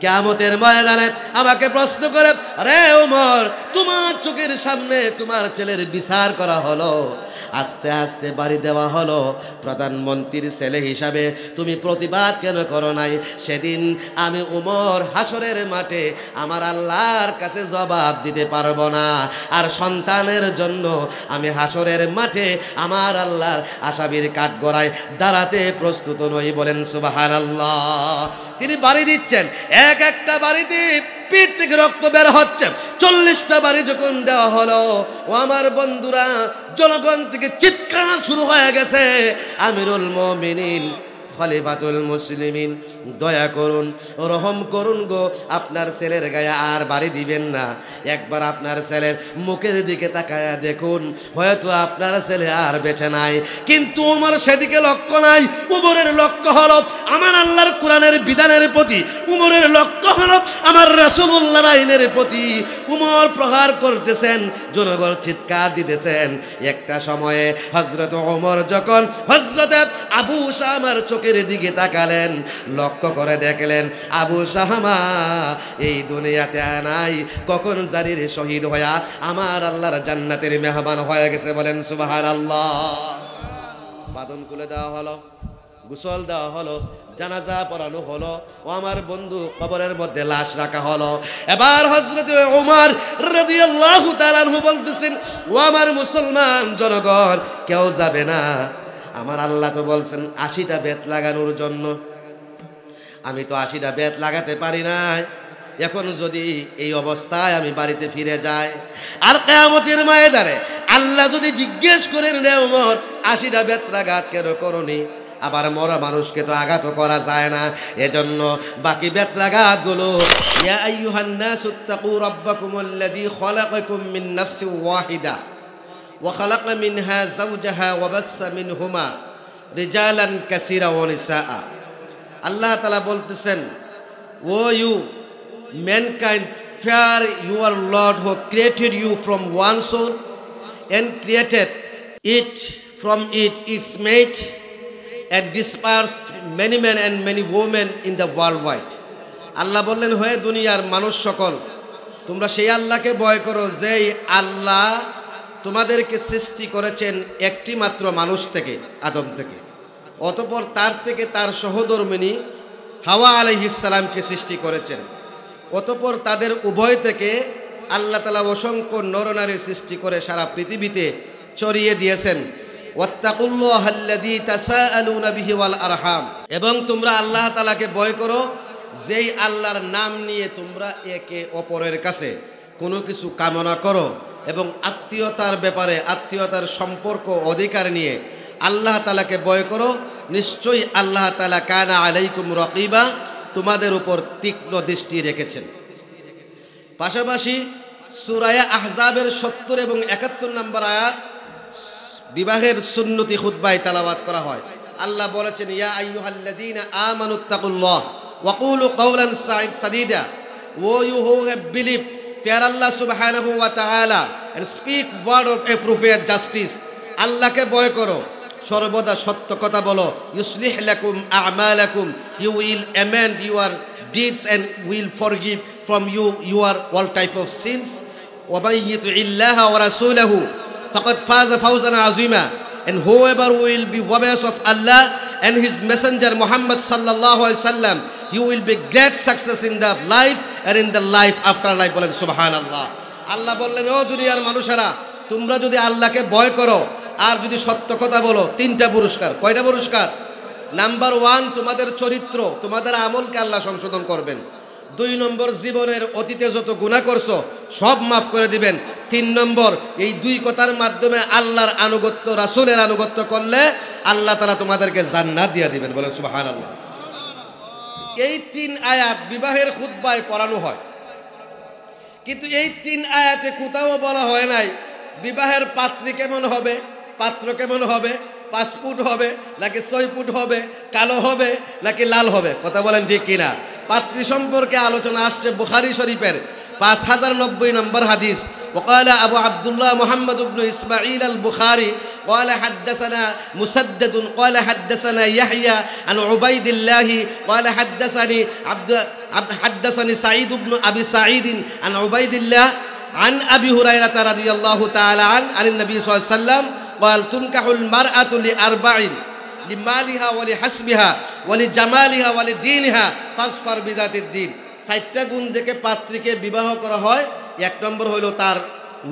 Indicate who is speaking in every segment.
Speaker 1: কিয়ামতের ময়দানে আমাকে প্রশ্ন করে, রে ওমর, তোমার চোখের সামনে তোমার ছেলের বিচার করা হলো, আস্তে আস্তে বাড়ি দেওয়া হলো, প্রধানমন্ত্রীর ছেলে হিসাবে তুমি প্রতিবাদ কেন করো নাই? সেদিন আমি ওমর হাসরের মাঠে আমার আল্লাহর কাছে জবাব দিতে পারবো না, আর সন্তানের জন্য আমি হাসরের মাঠে আমার আল্লাহর আসামির কাঠগড়ায় দাঁড়াতে প্রস্তুত নই। বলেন সুবহানাল্লাহ। তিনি বাড়ি দিচ্ছেন, এক একটা বাড়িতে পিঠ থেকে রক্ত বের হচ্ছে। 40টা বাড়ি যখন দেওয়া হলো, ও আমার বন্ধুরা, জনগণ থেকে চিৎকার শুরু হয়ে গেছে, আমিরুল মুমিনিন, খলিফাতুল মুসলিমিন, দয়া করুন, রহম করুন গো, আপনার ছেলের গায়ে আর বাড়ি দিবেন না। একবার আপনার ছেলের মুখের দিকে তাকায়া দেখুন, হয়তো আপনার ছেলে আর বেঁচে নাই। কিন্তু ওমর সেদিকে লক্ষ্য নাই। উমরের লক্ষ্য হলো আমার আল্লাহর কোরআনের বিধানের প্রতি, উমরের লক্ষ্য হলো আমার রাসূলুল্লাহর আইনের প্রতি। উমর প্রহার করতেছেন, জনগণ চিৎকার দিতেছেন। একটা সময়ে হযরত ওমর যখন হযরতে আবু শামার চোখের দিকে তাকালেন, লক্ষ্য করে দেখলেন আবু শামা এই দুনিয়াতে নাই, কখন জানির শহীদ হইয়া আমার আল্লাহর জান্নাতের মেহমান হয়ে গেছে। বলেন সুবহানাল্লাহ। বাঁধন খুলে দেওয়া হলো, গোসল দেওয়া হলো, জানাজা পড়ানো হলো, ও আমার বন্ধু, কবরের মধ্যে লাশ রাখা হলো। এবার হযরত ওমর রাদিয়াল্লাহু তাআলা আনহু বলতেছেন, ও আমার মুসলমান জনগণ, কেউ যাবে না। আমার আল্লাহ তো বলছেন 80টা বেত লাগানোর জন্য, আমি তো 80টা বেত লাগাতে পারি নাই। এখন যদি এই অবস্থায় আমি বাড়িতে ফিরে যাই, আর কিয়ামতের ময়দানে আল্লাহ যদি জিজ্ঞেস করেন, রে ওমর, 80টা বেত লাগাত কেন করনি? আবার মরা মানুষকে তো আঘাত করা যায় না, এজন্য বাকি বেত্রাঘাতগুলো, ইয়া আইয়ুহান নাসুত্তাকু রাব্বাকুমুল্লাযী খালাকাকুম মিন নাফসিন ওয়াহিদা ওয়া খালাকা মিনহা যাওজাহা ওয়া বাসসা মিনহুমা রিজালান কাসীরা ওয়া নিসাআ। আল্লাহ তাআলা বলতেছেন, O you mankind, fear your Lord who created you from one soul and created it from it is made and dispersed many men and many women in the world wide. আল্লাহ বললেন, হয়ে দুনিয়ার মানুষ সকল, তোমরা সেই আল্লাহকে ভয় করো যেই আল্লাহ তোমাদেরকে সৃষ্টি করেছেন একটি মাত্র মানুষ থেকে, আদম থেকে, অতঃপর তার থেকে তার সহধর্মিণী হাওয়া আলাইহিস সালামকে সৃষ্টি করেছেন, অতঃপর তাদের উভয় থেকে আল্লাহ তাআলা অসংখ্য নরনারী সৃষ্টি করে সারা পৃথিবীতে ছড়িয়ে দিয়েছেন। ওয়াত্তাকুল্লাহাল্লাযী তাসাআলুনা বিহি ওয়াল আরহাম, এবং তোমরা আল্লাহ তাআলাকে ভয় করো যেই আল্লাহর নাম নিয়ে তোমরা একে অপরের কাছে কোনো কিছু কামনা করো, এবং আত্মীয়তার ব্যাপারে, আত্মীয়তার সম্পর্ক অধিকার নিয়ে আল্লাহ তাআলাকে ভয় করো। নিশ্চয়ই আল্লাহ তাআলা কানা আলাইকুম রাকিবা, তোমাদের উপর তীক্ষ্ণ দৃষ্টি রেখেছেন। পাশাপাশি সূরা আহজাবের 70 এবং 71 নম্বর আয়াত বিবাহের সুন্নতি খুতবায় তেলাওয়াত করা হয়। আল্লাহ বলেছেন, ইয়া আইয়ুহাল্লাযীনা আমানুত্তাকুল্লাহ ওয়া কুলু কাওলান সাদীদা, O you who have believed, fear Allah subhanahu wa ta'ala and speak word of appropriate justice. আল্লাহকে ভয় করো, সর্বদা সত্য কথা বলো। ইউসলিহ লাকুম আ'মালাকুম, you will amend your deeds and will forgive from you your all type of sins. Wa may yuti'illaha wa rasulahu faqad faza fawzan 'azima, and whoever will be obvious of Allah and his messenger Muhammad sallallahu alaihi wasallam, you will be great success in the life and in the life after life. বলেন সুবহানাল্লাহ। আল্লাহ বললেন, ও দুনিয়ার মানুষেরা, তোমরা যদি আল্লাহকে ভয় করো আর যদি সত্য কথা বলো, 3টা পুরস্কার। কয়টা পুরস্কার? নাম্বার 1, তোমাদের চরিত্র, তোমাদের আমলকে আল্লাহ সংশোধন করবেন। 2 নম্বর, জীবনের অতীতে যত গুনাহ করছো সব মাফ করে দিবেন। 3 নম্বর, এই 2 কথার মাধ্যমে আল্লাহর আনুগত্য, রাসূলের আনুগত্য করলে আল্লাহ তাআলা তোমাদেরকে জান্নাত দিয়ে দিবেন। বলেন সুবহানাল্লাহ। এই 3 আয়াত বিবাহের খুতবায় পড়ানো হয়, কিন্তু এই 3 আয়াতে কোথাও বলা হয় নাই বিবাহের পাত্রী কেমন হবে, পাত্র কেমন হবে, 5 ফুট হবে নাকি 6 ফুট হবে, কালো হবে নাকি লাল হবে। কথা বলেন ঠিক কিনা? পাত্রী সম্পর্কে আলোচনা আসছে বুখারী শরীফের 5090 নম্বর হাদিস। وقال أبو عبد الله محمد بن إسماعيل البخاري قال حدثنا مسدد قال حدثنا يحيى عن عبيد الله قال حدثني سعيد بن أبي سعيد عن عبيد الله عن أبي هريرة رضي الله تعالى عنه عن النبي صلى الله عليه وسلم قال تنكح المرأة لأربع لمالها ولحسبها ولجمالها ولدينها فاصفر بذات الدين চারটা গুণ দেখে পাত্রীকে বিবাহ করা হয় এক নম্বর হলো তার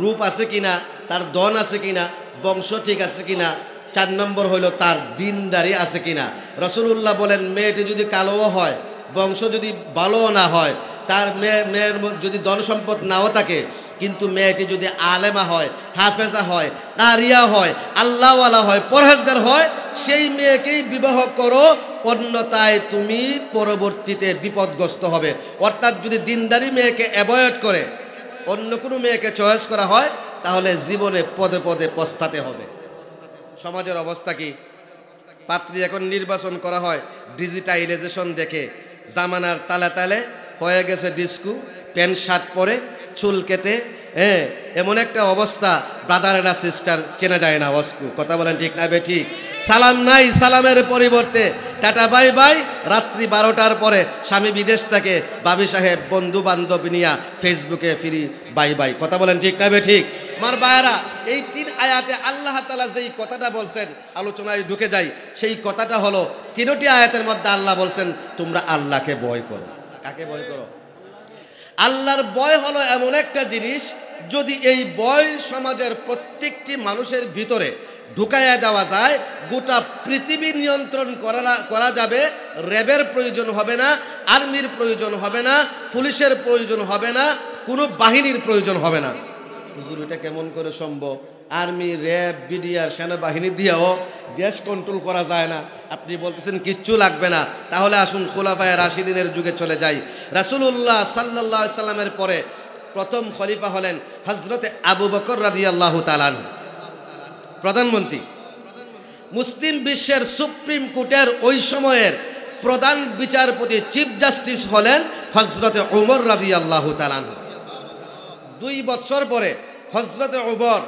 Speaker 1: রূপ আছে কিনা তার ধন আছে কিনা বংশ ঠিক আছে কিনা চার নম্বর হলো তার দিনদারি আছে কিনা রাসূলুল্লাহ বলেন মেয়েটি যদি কালোও হয় বংশ যদি ভালোও না হয় তার মেয়ের যদি ধন সম্পদ নাও থাকে কিন্তু মেয়েটি যদি আলেমা হয় হাফেজা হয় কারিয়া হয় আল্লাহওয়ালা হয় পরহেজগার হয় সেই মেয়েকেই বিবাহ করো অন্যথায় তুমি পরবর্তীতে বিপদগ্রস্ত হবে অর্থাৎ যদি দিনদারি মেয়েকে অ্যাভয়েড করে অন্য কোনো মেয়েকে চয়েস করা হয় তাহলে জীবনে পদে পদে পস্তাতে হবে সমাজের অবস্থা কি পাত্রী এখন নির্বাচন করা হয় ডিজিটালাইজেশন দেখে জামানার তালে তালে হয়ে গেছে ডিস্কো প্যান্ট শার্ট পরে চুল কেটে এমন একটা অবস্থা ব্রাদারেরা সিস্টার চেনা যায় না অস্কু কথা বলেন ঠিক না ঠিক সালাম নাই সালামের পরিবর্তে টাটা বাই বাই রাত্রি 12টার পরে স্বামী বিদেশ থেকে বাবি সাহেব বন্ধু বান্ধব নিয়া ফেসবুকে ফিরি বাই বাই কথা বলেন ঠিক না ঠিক আমার ভাইরা এই 3 আয়াতে আল্লাহ তাআলা যেই কথাটা বলছেন আলোচনায় ঢুকে যাই সেই কথাটা হলো 3টি আয়াতের মধ্যে আল্লাহ বলছেন তোমরা আল্লাহকে ভয় করো কাকে ভয় করো আল্লাহর ভয় হলো এমন একটা জিনিস যদি এই ভয় সমাজের প্রত্যেকটি মানুষের ভিতরে ঢুকাইয়া দেওয়া যায় গোটা পৃথিবী নিয়ন্ত্রণ করা যাবে র্যাবের প্রয়োজন হবে না আর্মির প্রয়োজন হবে না পুলিশের প্রয়োজন হবে না কোনো বাহিনীর প্রয়োজন হবে না হুজুর এটা কেমন করে সম্ভব আর্মি র্যাব বিডিআর সেনাবাহিনী দিয়েও দেশ কন্ট্রোল করা যায় না আপনি বলতেছেন কিচ্ছু লাগবে না তাহলে আসুন খুলাফায়ে রাশিদিনের যুগে চলে যাই রাসূলুল্লাহ সাল্লাল্লাহু আলাইহি সাল্লামের পরে প্রথম খলিফা হলেন হযরতে আবু বকর রাদিয়াল্লাহু তাআলা প্রধানমন্ত্রী মুসলিম বিশ্বের সুপ্রিম কোর্টের ওই সময়ের প্রধান বিচারপতি চিফ জাস্টিস হলেন হযরতে ওমর রাদিয়াল্লাহু তাআলা 2 বছর পরে হযরতে ওমর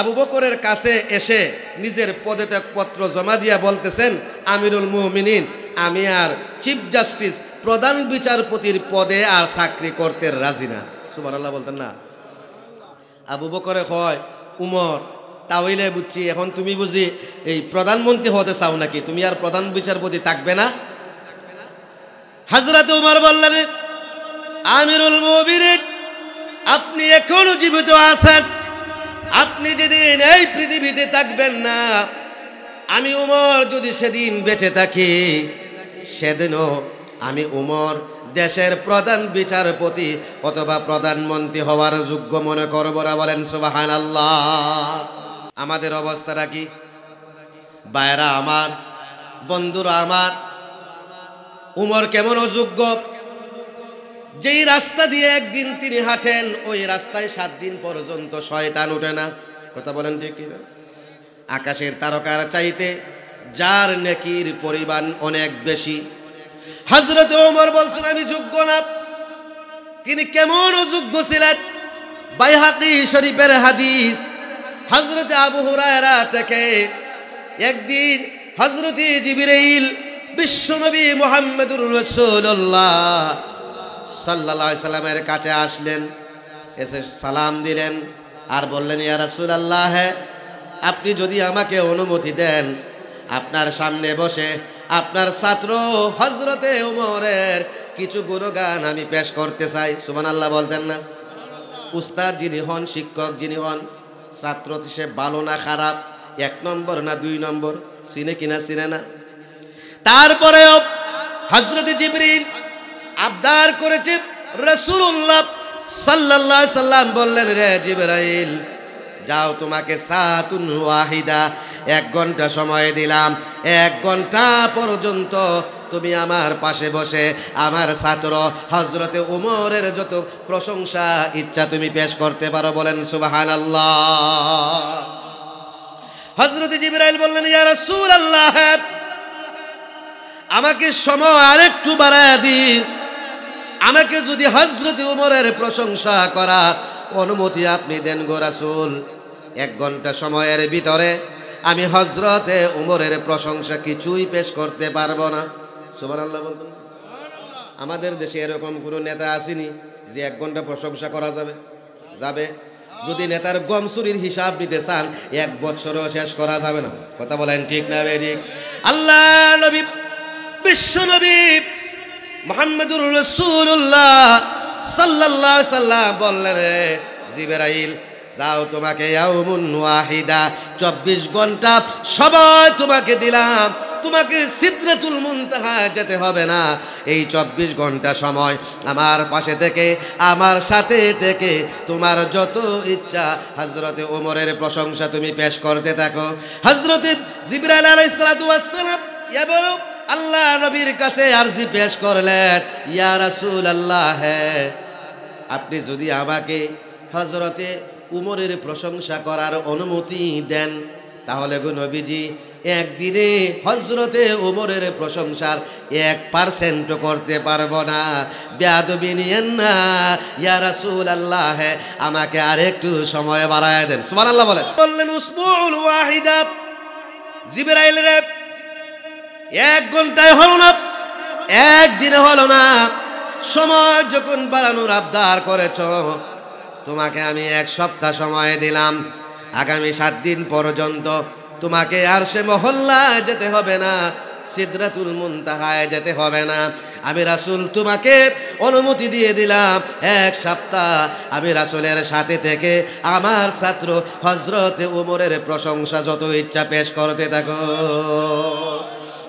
Speaker 1: আবু বকরের কাছে এসে নিজের পদত্যাগপত্র জমা দিয়া বলতেছেন আমিরুল মুমিনিন আমি আর চিফ জাস্টিস প্রধান বিচারপতির পদে আর চাকরি করতে রাজি না সুবহানাল্লাহ বলতেন না আবু বকরে কয় উমর তাহলে বুঝছি এখন তুমি বুঝি এই প্রধানমন্ত্রী হতে চাও নাকি তুমি আর প্রধান বিচারপতি থাকবে না হযরত ওমর বললেন আমিরুল মুমিনিন আপনি এখনো জীবিত আছেন আপনি যেদিন এই পৃথিবীতে থাকবেন না আমি উমর যদি সেদিন বেঁচে থাকি সেদিনও আমি উমর দেশের প্রধান বিচারপতি অথবা প্রধানমন্ত্রী হওয়ার যোগ্য মনে করব না বলেন সুবহানাল্লাহ আমাদের অবস্থাটা কি ভাইরা আমার বন্ধুরা আমার উমর কেমন অযোগ্য যেই রাস্তা দিয়ে একদিন তিনি হাঁটেন ওই রাস্তায় 7 দিন পর্যন্ত শয়তান ওঠে না কথা বলেন ঠিক কি না আকাশের তারকার চাইতে যার নেকির পরিমাণ অনেক বেশি হযরত ওমর বলছেন আমি যোগ্য না তিনি কেমন অযোগ্য ছিলেন বাইহাকি শরীফের হাদিস হযরত আবু হুরায়রা থেকে একদিন হযরত জিবরাইল বিশ্বনবী মুহাম্মদুর রাসূলুল্লাহ সাল্লাল্লাহু আলাইহি সাল্লামের কাছে আসলেন এসে সালাম দিলেন আর বললেন ইয়া রাসূলুল্লাহ আপনি যদি আমাকে অনুমতি দেন আপনার সামনে বসে আপনার ছাত্র হযরতে ওমরের কিছু গুণগান আমি পেশ করতে চাই সুবহানাল্লাহ বলতেন না উস্তাদ যিনি হন শিক্ষক যিনি হন ছাত্র সে ভালো না খারাপ 1 নম্বর না 2 নম্বর চিনে কিনা চিনে না তারপরেও হযরত জিবরিল আবদার করেছে রাসূলুল্লাহ সাল্লাল্লাহু আলাইহি সাল্লাম বললেন রে জিবরাইল যাও তোমাকে সাতুন ওয়াহিদা 1 ঘন্টা সময় দিলাম 1 ঘন্টা পর্যন্ত তুমি আমার পাশে বসে আমার ছাত্র হযরতে ওমরের যত প্রশংসা ইচ্ছা তুমি পেশ করতে পারো বলেন সুবহানাল্লাহ হযরত জিবরাইল বললেন ইয়া রাসূলুল্লাহ আমাকে সময় আরেকটু বাড়ায় দিন আমাকে যদি হযরত ওমরের প্রশংসা করা অনুমতি আপনি দেন গো রাসূল 1 ঘন্টা সময়ের ভিতরে আমি হযরতে উমরের প্রশংসা কিছুই পেশ করতে পারবো না। সুবহানাল্লাহ বলতেন। আমাদের দেশে এরকম কোনো নেতা আসেনি যে 1 ঘন্টা প্রশংসা করা যাবে? যাবে। যদি নেতার গম চুরির হিসাব নিতে চান 1 বছরও শেষ করা যাবে না। কথা বলেন ঠিক না বেঠিক? আল্লাহ নবী বিশ্ব নবী মুহাম্মদুর রাসূলুল্লাহ সাল্লাল্লাহু আলাইহি সাল্লাম বললেন, রে জিবরাইল যাও, তোমাকে ইয়াউমুন ওয়াহিদা 24 ঘন্টা সময় তোমাকে দিলাম, তোমাকে সিদরাতুল মুনতাহা যেতে হবে না। এই 24 ঘন্টা সময় আমার পাশে থেকে, আমার সাথে থেকে তোমার যত ইচ্ছা হযরতে ওমরের প্রশংসা তুমি পেশ করতে থাকো। হযরতে জিবরাইল আলাইহিস সালাতু ওয়াস সালাম এবার আল্লাহ নবীর কাছে আরজি পেশ করলেন, ইয়া রাসূলুল্লাহ, আপনি যদি আমাকে হযরতে উমরের প্রশংসা করার অনুমতি দেন, তাহলে গো নবীজি একদিনে হযরতে উমরের প্রশংসার 1% করতে পারবো না। বেয়াদবি নিয়েন না ইয়া রাসূলুল্লাহ, আমাকে আরেকটু সময় বাড়ায় দেন। সুবহানাল্লাহ বলেন। বললেন উসবুউল ওয়াহিদা, জিবরাইল রে 1 ঘন্টায় হলো না, 1 দিনে হলো না, সময় যখন বাড়ানোর আবদার করেছ, তোমাকে আমি 1 সপ্তাহ সময় দিলাম। আগামী 7 দিন পর্যন্ত তোমাকে আরশে মহল্লায় যেতে হবে না, সিদরাতুল মুনতাহায় যেতে হবে না। আমি রাসূল তোমাকে অনুমতি দিয়ে দিলাম 1 সপ্তাহ আমি রাসূলের সাথে থেকে আমার ছাত্র হযরতে ওমরের প্রশংসা যত ইচ্ছা পেশ করতে থাকো।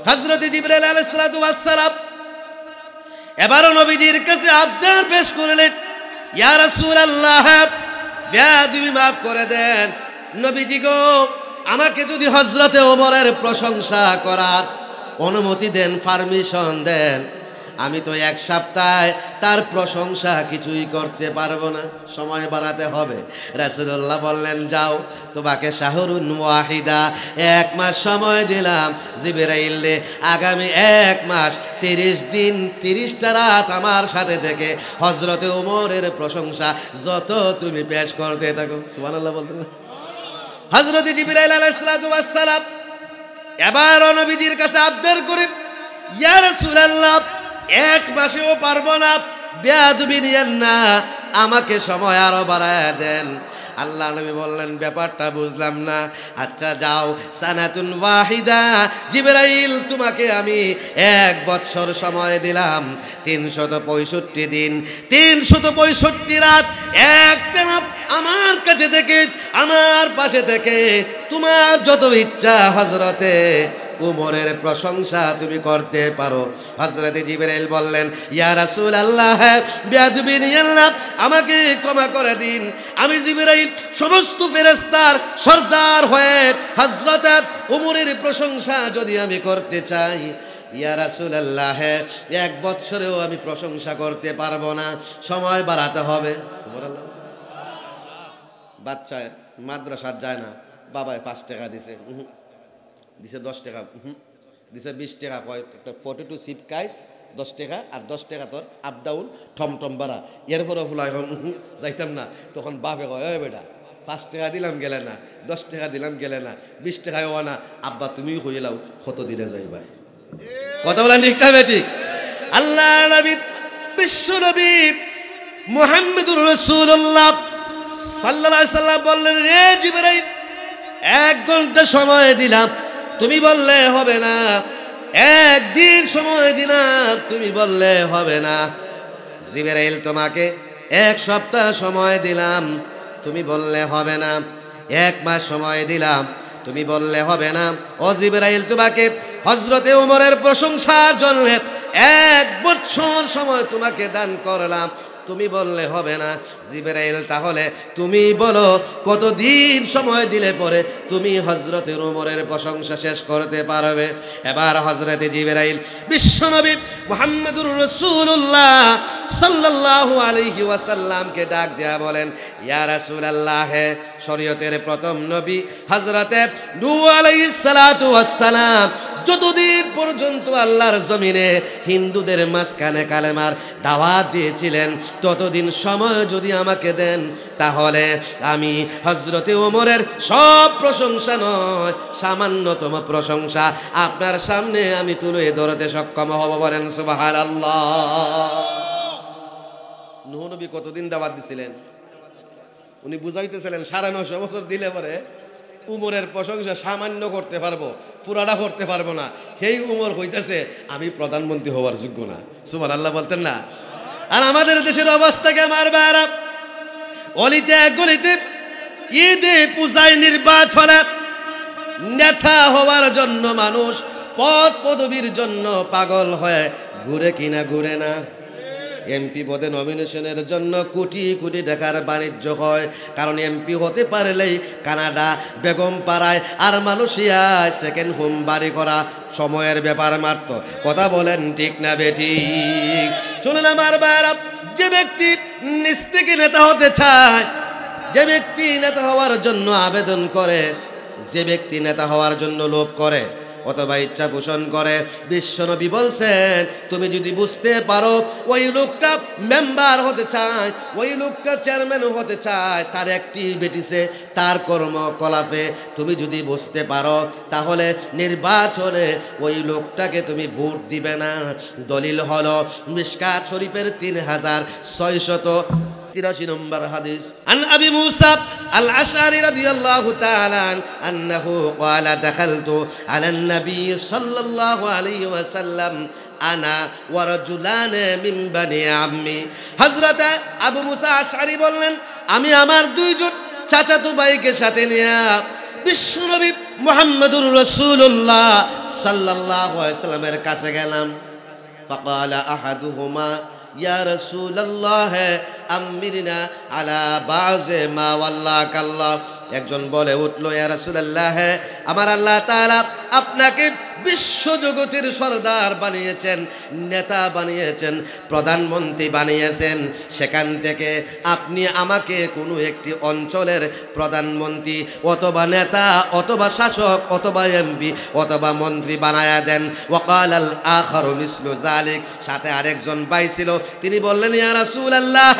Speaker 1: হযরতে জিবরাইল আলাইহিস সালাতু ওয়াস সালাম এবারও নবীজির কাছে আবদার পেশ করলেন, ইয়া রাসূলুল্লাহ, বেয়াদবি মাফ করে দেন। নবীজি গো, আমাকে যদি হযরতে ওমরের প্রশংসা করার অনুমতি দেন, পারমিশন দেন, আমি তো 1 সপ্তাহে তার প্রশংসা কিছুই করতে পারবো না, সময় বাড়াতে হবে। রাসূলুল্লাহ বললেন, যাও, তোমাকে শাহরুন ওয়াহিদা 1 মাস সময় দিলাম। জিবরাইল রে আগামী 1 মাস 30 দিন 30টা রাত আমার সাথে থেকে হযরতে ওমরের প্রশংসা যত তুমি পেশ করতে থাকো। সুবহানাল্লাহ বলতেন। হযরতে জিবরাইল আলাইহিস সালাতু ওয়াস সালাম এবার নবীজির কাছে আবদার করে, ইয়া রাসূলুল্লাহ, 1 মাসেও পারবো না, বেয়াদবি নিয়েন না, আমাকে সময় আরো বাড়ায় দেন। আল্লাহ নবী বললেন, ব্যাপারটা বুঝলাম না। আচ্ছা যাও, সানাতুন ওয়াহিদা, জিবরাইল তোমাকে আমি 1 বছর সময় দিলাম, 365 দিন 365 রাত একটানা আমার কাছে থেকে, আমার পাশে থেকে তোমার যত ইচ্ছা হযরতে উমরের প্রশংসা তুমি করতে পারো। হযরতে জিবরাইল বললেন, ইয়া রাসূলুল্লাহ, বেয়াদবি নিয়েন না, আমাকে ক্ষমা করে দিন। আমি জিবরাইল সমস্ত ফেরেশতার সরদার হয়ে হযরতে উমরের প্রশংসা যদি আমি করতে চাই, ইয়া রাসূলুল্লাহ, 1 বছরেও আমি প্রশংসা করতে পারবো না, সময় বাড়াতে হবে। সুবহানাল্লাহ। বাচ্চা মাদ্রাসা যায় না, বাবায় 5 টাকা দিছে, দিছে 10 টাকা, দিছে 20 টাকা, কয় একটা পটেটো চিপ খাইস 10 টাকা, আর 10 টাকা তোর আপ ডাউন টমটম ভাড়া। এরপরে ফুলাই যাইতাম না, তখন বাপে কয়, ওই বেটা 5 টাকা দিলাম গেলে না, 10 টাকা দিলাম গেলে না, 20 টাকায় ও না, আব্বা তুমি হইলাও, কত দিলে যাইবা? কথা বলেন ঠিক না বেঠিক? আল্লাহ নবী বিশ্ব নবী মুহাম্মদুর রাসূলুল্লাহ সাল্লাল্লাহু আলাইহি সাল্লাম বললেন, রে জিবরাইল, 1 ঘন্টা সময় দিলাম, তুমি বললে হবে না। 1 দিন সময় দিলাম, তুমি বললে হবে না। জিবরাইল, তোমাকে 1 সপ্তাহ সময় দিলাম, তুমি বললে হবে না। 1 মাস সময় দিলাম, তুমি বললে হবে না। ও জিবরাইল, তোমাকে হযরতে ওমরের প্রশংসার জন্য 1 বছর সময় তোমাকে দান করলাম, তুমি বললে হবে না। জিবরাইল, তাহলে তুমি বলো কতদিন সময় দিলে পরে তুমি হযরতে ওমরের প্রশংসা শেষ করতে পারবে? এবার হযরতে জিবরাইল বিশ্বনবী মুহাম্মদুর রাসূলুল্লাহ সাল্লাল্লাহু আলাইহি ওয়াসাল্লামকে ডাক দেয়া বলেন, ইয়া রাসূলুল্লাহ, শরীয়তের প্রথম নবী হযরতে নূহ আলাইহিস সালাতু ওয়াস সালাম যতদিন পর্যন্ত আল্লাহর জমিনে হিন্দুদের মাঝখানে কালেমার দাওয়াত দিয়েছিলেন, ততদিন সময় যদি আমাকে দেন, তাহলে আমি হযরতে ওমরের সব প্রশংসা নয়, সামান্যতম প্রশংসা আপনার সামনে আমি তুলে ধরতে সক্ষম হব। বলেন সুবহানাল্লাহ। নূহ নবী কতদিন দাওয়াত দিছিলেন? উনি বুঝাইতেছিলেন 950 বছর দিলে পরে উমরের প্রশংসা সামান্য করতে পারবো, পুরাটা করতে পারবো না। সেই উমর হইতেছে আমি প্রধানমন্ত্রী হওয়ার যোগ্য না। সুবহানাল্লাহ বলতেন না? আর আমাদের দেশের অবস্থাকে আমার ভাইরা, অলিতে গলিতে ঈদে পূজায় নির্বাচনে নেতা হওয়ার জন্য মানুষ পদ পদবীর জন্য পাগল হয়ে ঘুরে কিনা ঘুরে না। এমপি পদে নমিনেশনের জন্য কোটি কোটি টাকার বাণিজ্য হয়, কারণ এমপি হতে পারলেই কানাডা, বেগম পাড়ায় আর মালয়েশিয়ায় সেকেন্ড হোম বাড়ি করা সময়ের ব্যাপার মাত্র। কথা বলেন ঠিক না বেঠিক? শুনুন আমার ভাইরা, যে ব্যক্তি নিজ থেকে নেতা হতে চায়, যে ব্যক্তি নেতা হওয়ার জন্য আবেদন করে, যে ব্যক্তি নেতা হওয়ার জন্য লোভ করে অথবা ইচ্ছা পোষণ করে, বিশ্বনবী বলছেন তুমি যদি বুঝতে পারো ওই লোকটা মেম্বার হতে চায়, ওই লোকটা চেয়ারম্যান হতে চায়, তার অ্যাক্টিভিটিসে, তার কর্মকলাপে তুমি যদি বুঝতে পারো, তাহলে নির্বাচনে ওই লোকটাকে তুমি ভোট দিবে না। দলিল হলো মিশকাত শরীফের 3683 নম্বর হাদিস। আন আবি মুসা আল আশআরি রাদিয়াল্লাহু তাআলা আন্নাহু ক্বালা দাখালতু আলান নবী সাল্লাল্লাহু আলাইহি ওয়াসাল্লাম আনা ওয়া রাজুলান মিন বানি আম্মি। হযরত আবু মুসা আশআরি বললেন, আমি আমার দুইজন চাচাতো ভাইকে সাথে নিয়ে বিশ্বনবী মুহাম্মদুর রাসূলুল্লাহ সাল্লাল্লাহু আলাইহি ওয়াসাল্লামের কাছে গেলাম। ফাকালা আহাদুহুমা ইয়া রাসূলুল্লাহ আমিরনা আলা বাযে মা ওয়াল্লাকাল্লাহ। একজন বলে উঠল, ইয়া রাসূলুল্লাহ, আমার আল্লাহ তাআলা আপনাকে বিশ্বজগতের সরদার বানিয়েছেন, নেতা বানিয়েছেন, প্রধানমন্ত্রী বানিয়েছেন, সেখান থেকে আপনি আমাকে কোনো একটি অঞ্চলের প্রধানমন্ত্রী অথবা নেতা অথবা শাসক অথবা এমপি অথবা মন্ত্রী বানায়া দেন। ওয়াকাল আল আখারু মিসলু যালিক। সাথে আরেকজন ভাই ছিল, তিনি বললেন, ইয়া রাসূলুল্লাহ,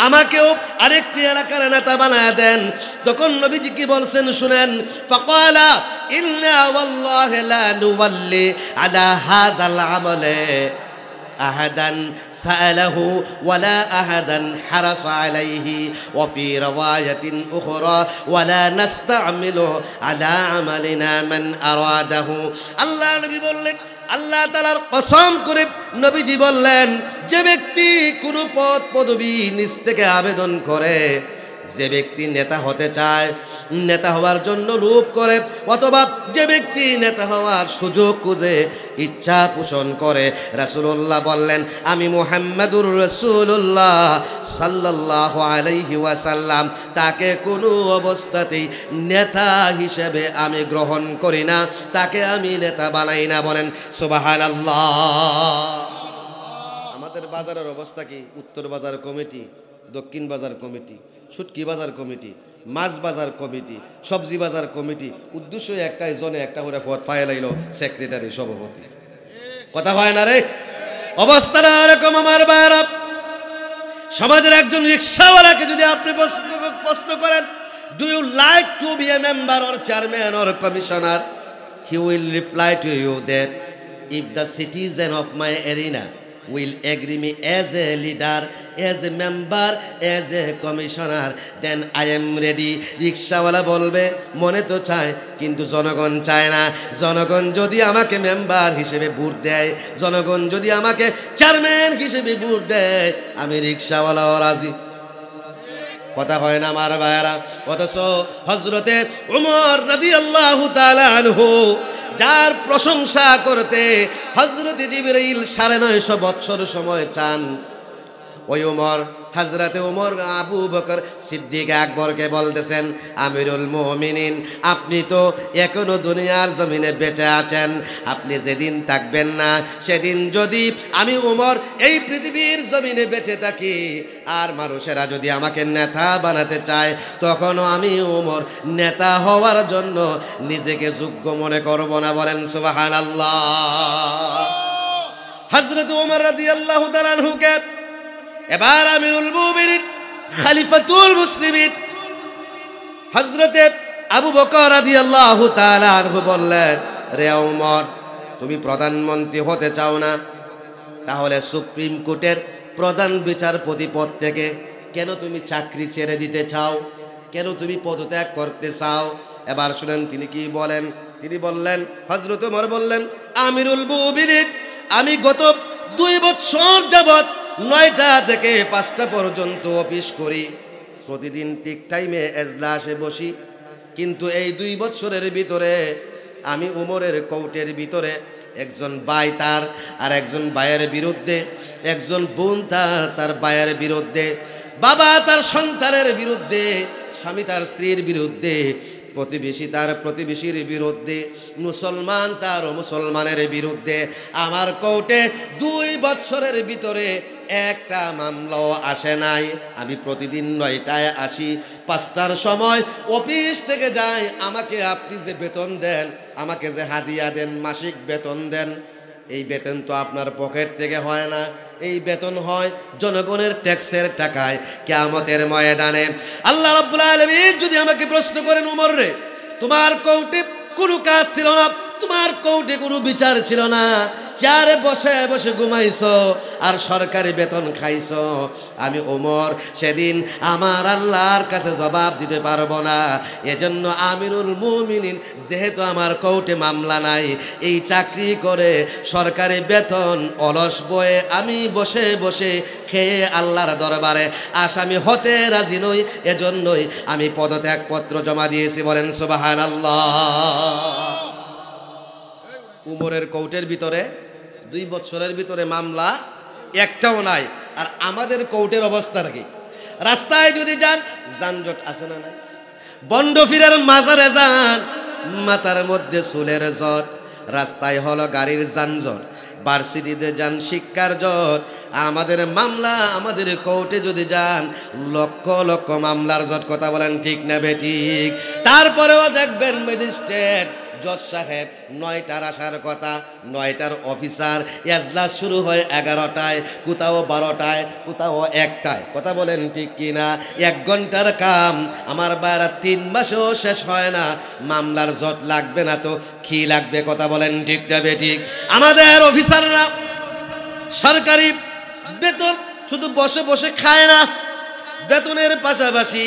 Speaker 1: আমাকেও আরেকটি এলাকার নেতা বানায়া দেন। তখন নবীজি কি বলছেন শুনেন, ফাকালা ইন্না ওয়াল্লাহি লা নুওয়াল্লি আলা হাযাল আমালে আহাদান সাআলাহু ওয়ালা আহাদান হারাসা আলাইহি ওয়া ফি রাওয়ায়াতিন উখরা ওয়ালা নাস্তা'মিলু আলা আমালিনা মান আরাদাহু। আল্লাহ নবী বললেন, আল্লাহ তাআলার কসম করে নবীজি বললেন, যে ব্যক্তি কোনো পদ পদবি নিজ থেকে আবেদন করে, যে ব্যক্তি নেতা হতে চায়, নেতা হওয়ার জন্য লোভ করে, অথবা যে ব্যক্তি নেতা হওয়ার সুযোগ খুঁজে ইচ্ছা পোষণ করে, রাসূলুল্লাহ বললেন, আমি মুহাম্মাদুর রাসূলুল্লাহ সাল্লাল্লাহু আলাইহি ওয়াসাল্লাম তাকে কোনো অবস্থাতেই নেতা হিসেবে আমি গ্রহণ করি না, তাকে আমি নেতা বানাই না। বলেন সুবহানাল্লাহ। আমাদের বাজারের অবস্থা কি? উত্তর বাজার কমিটি, দক্ষিণ বাজার কমিটি, শুটকি বাজার কমিটি, মাছ বাজার কমিটি, সবজি বাজার কমিটি, উদ্দেশ্য একটাই, জনে একটা করে পদ ফাইল আইল সেক্রেটারি, সভাপতি। কথা হয় না রে? অবস্থাটা এরকম আমার ভাইরা। সমাজের একজন রিক্সাওয়ালাকে যদি আপনি প্রশ্ন করেন, do you like to be a member or chairman or commissioner, he will reply to you that if the citizen of my arena will agree me as a leader, as a member, as a commissioner, then I am ready. রিক্সাওয়ালা বলবে, মনে তো চায় কিন্তু জনগণ চায় না। জনগণ যদি আমাকে মেম্বার হিসেবে ভোট দেয়, জনগণ যদি আমাকে চেয়ারম্যান হিসেবে ভোট দেয়, আমি রিক্সাওয়ালাও রাজি। কথা হয় না আমার ভাইয়েরা? অথচ হযরতে ওমর রাদিয়াল্লাহু তাআলা আনহু, যার প্রশংসা করতে হযরত জিবরাইল 950 বছর সময় চান, ওই উমর, হযরতে উমর আবু বকর সিদ্দিক আকবরকে বলতেছেন, আমিরুল মুমিনিন, আপনি তো এখনো দুনিয়ার জমিনে বেঁচে আছেন, আপনি যেদিন থাকবেন না সেদিন যদি আমি উমর এই পৃথিবীর জমিনে বেঁচে থাকি আর মানুষেরা যদি আমাকে নেতা বানাতে চায়, তখনও আমি উমর নেতা হওয়ার জন্য নিজেকে যোগ্য মনে করব না। বলেন সুবহানাল্লাহ। হযরত উমর রাদিয়াল্লাহু তাআলা আনহুকে এবার আমিরুল মুমিনিন খলিফাতুল মুসলিমিন হযরতে আবু বকর রাদিয়াল্লাহু তাআলা আনহু বললেন, রে ওমর, তুমি প্রধানমন্ত্রী হতে চাও না? তাহলে সুপ্রিম কোর্টের প্রধান বিচারপতি পদ থেকে কেন তুমি চাকরি ছেড়ে দিতে চাও? কেন তুমি পদত্যাগ করতে চাও? এবার শুনেন তিনি কি বলেন। তিনি বললেন, হযরত ওমর বললেন, আমিরুল মুমিনিন, আমি গত 2 বছর যাবত 9টা থেকে 5টা পর্যন্ত অফিস করি, প্রতিদিন ঠিক টাইমে এজলাসে বসি, কিন্তু এই 2 বছরের ভিতরে আমি উমরের কোর্টের ভিতরে একজন ভাই তার আর একজন ভাইয়ের বিরুদ্ধে, একজন বোন তার ভাইয়ের বিরুদ্ধে, বাবা তার সন্তানের বিরুদ্ধে, স্বামী তার স্ত্রীর বিরুদ্ধে, প্রতিবেশী তার প্রতিবেশীর বিরুদ্ধে, মুসলমান তার মুসলমানের বিরুদ্ধে আমার কোর্টে 2 বছরের ভিতরে একটা মামলাও আসে নাই। আমি প্রতিদিন 9টায় আসি, 5টার সময় অফিস থেকে যাই। আমাকে আপনি যে বেতন দেন, আমাকে যে হাদিয়া দেন, মাসিক বেতন দেন, এই বেতন তো আপনার পকেট থেকে হয় না, এই বেতন হয় জনগণের ট্যাক্সের টাকায়। কিয়ামতের ময়দানে আল্লাহ রাব্বুল আলামিন যদি আমাকে প্রশ্ন করেন, উমর রে, তোমার কোর্টে কোনো কাজ ছিল না, তোমার কোর্টে কোনো বিচার ছিল না, চেয়ারে বসে বসে ঘুমাইছো আর সরকারি বেতন খাইছো, আমি ওমর সেদিন আমার আল্লাহর কাছে জবাব দিতে পারবো না। এজন্য আমিরুল মুমিনিন, যেহেতু আমার কোর্টে মামলা নাই, এই চাকরি করে সরকারি বেতন অলস বয়ে আমি বসে বসে খেয়ে আল্লাহর দরবারে আসামি হতে রাজি নই, এজন্যই আমি পদত্যাগপত্র জমা দিয়েছি। বলেন সুবহানাল্লাহ। উমরের কোর্টের ভিতরে 2 বছরের ভিতরে মামলা একটাও নাই। আর আমাদের কোর্টের অবস্থা কি? রাস্তায় যদি যান, যানজট আছে না নাই? বন্ডফিরের মাজারে যান, মাথার মধ্যে চুলের জট, রাস্তায় হলো গাড়ির যানজট, ভার্সিটিতে যান, শিক্ষার জট। আমাদের মামলা, আমাদের কোর্টে যদি যান, লক্ষ লক্ষ মামলার জট। কথা বলেন ঠিক না বেঠিক? তারপরেও দেখবেন ম্যাজিস্ট্রেট জজ সাহেব 9টার আসার কথা, 9টার অফিসার, এজলাস শুরু হয় 11টায়, কোথাও 12টায়, কোথাও 1টায়। কথা বলেন ঠিক কিনা? 1 ঘন্টার কাম আমার বাইরে 3 মাসেও শেষ হয় না। মামলার জট লাগবে না তো কি লাগবে? কথা বলেন ঠিক না বেঠিক? আমাদের অফিসাররা সরকারি বেতন শুধু বসে বসে খায় না, বেতনের পাশাপাশি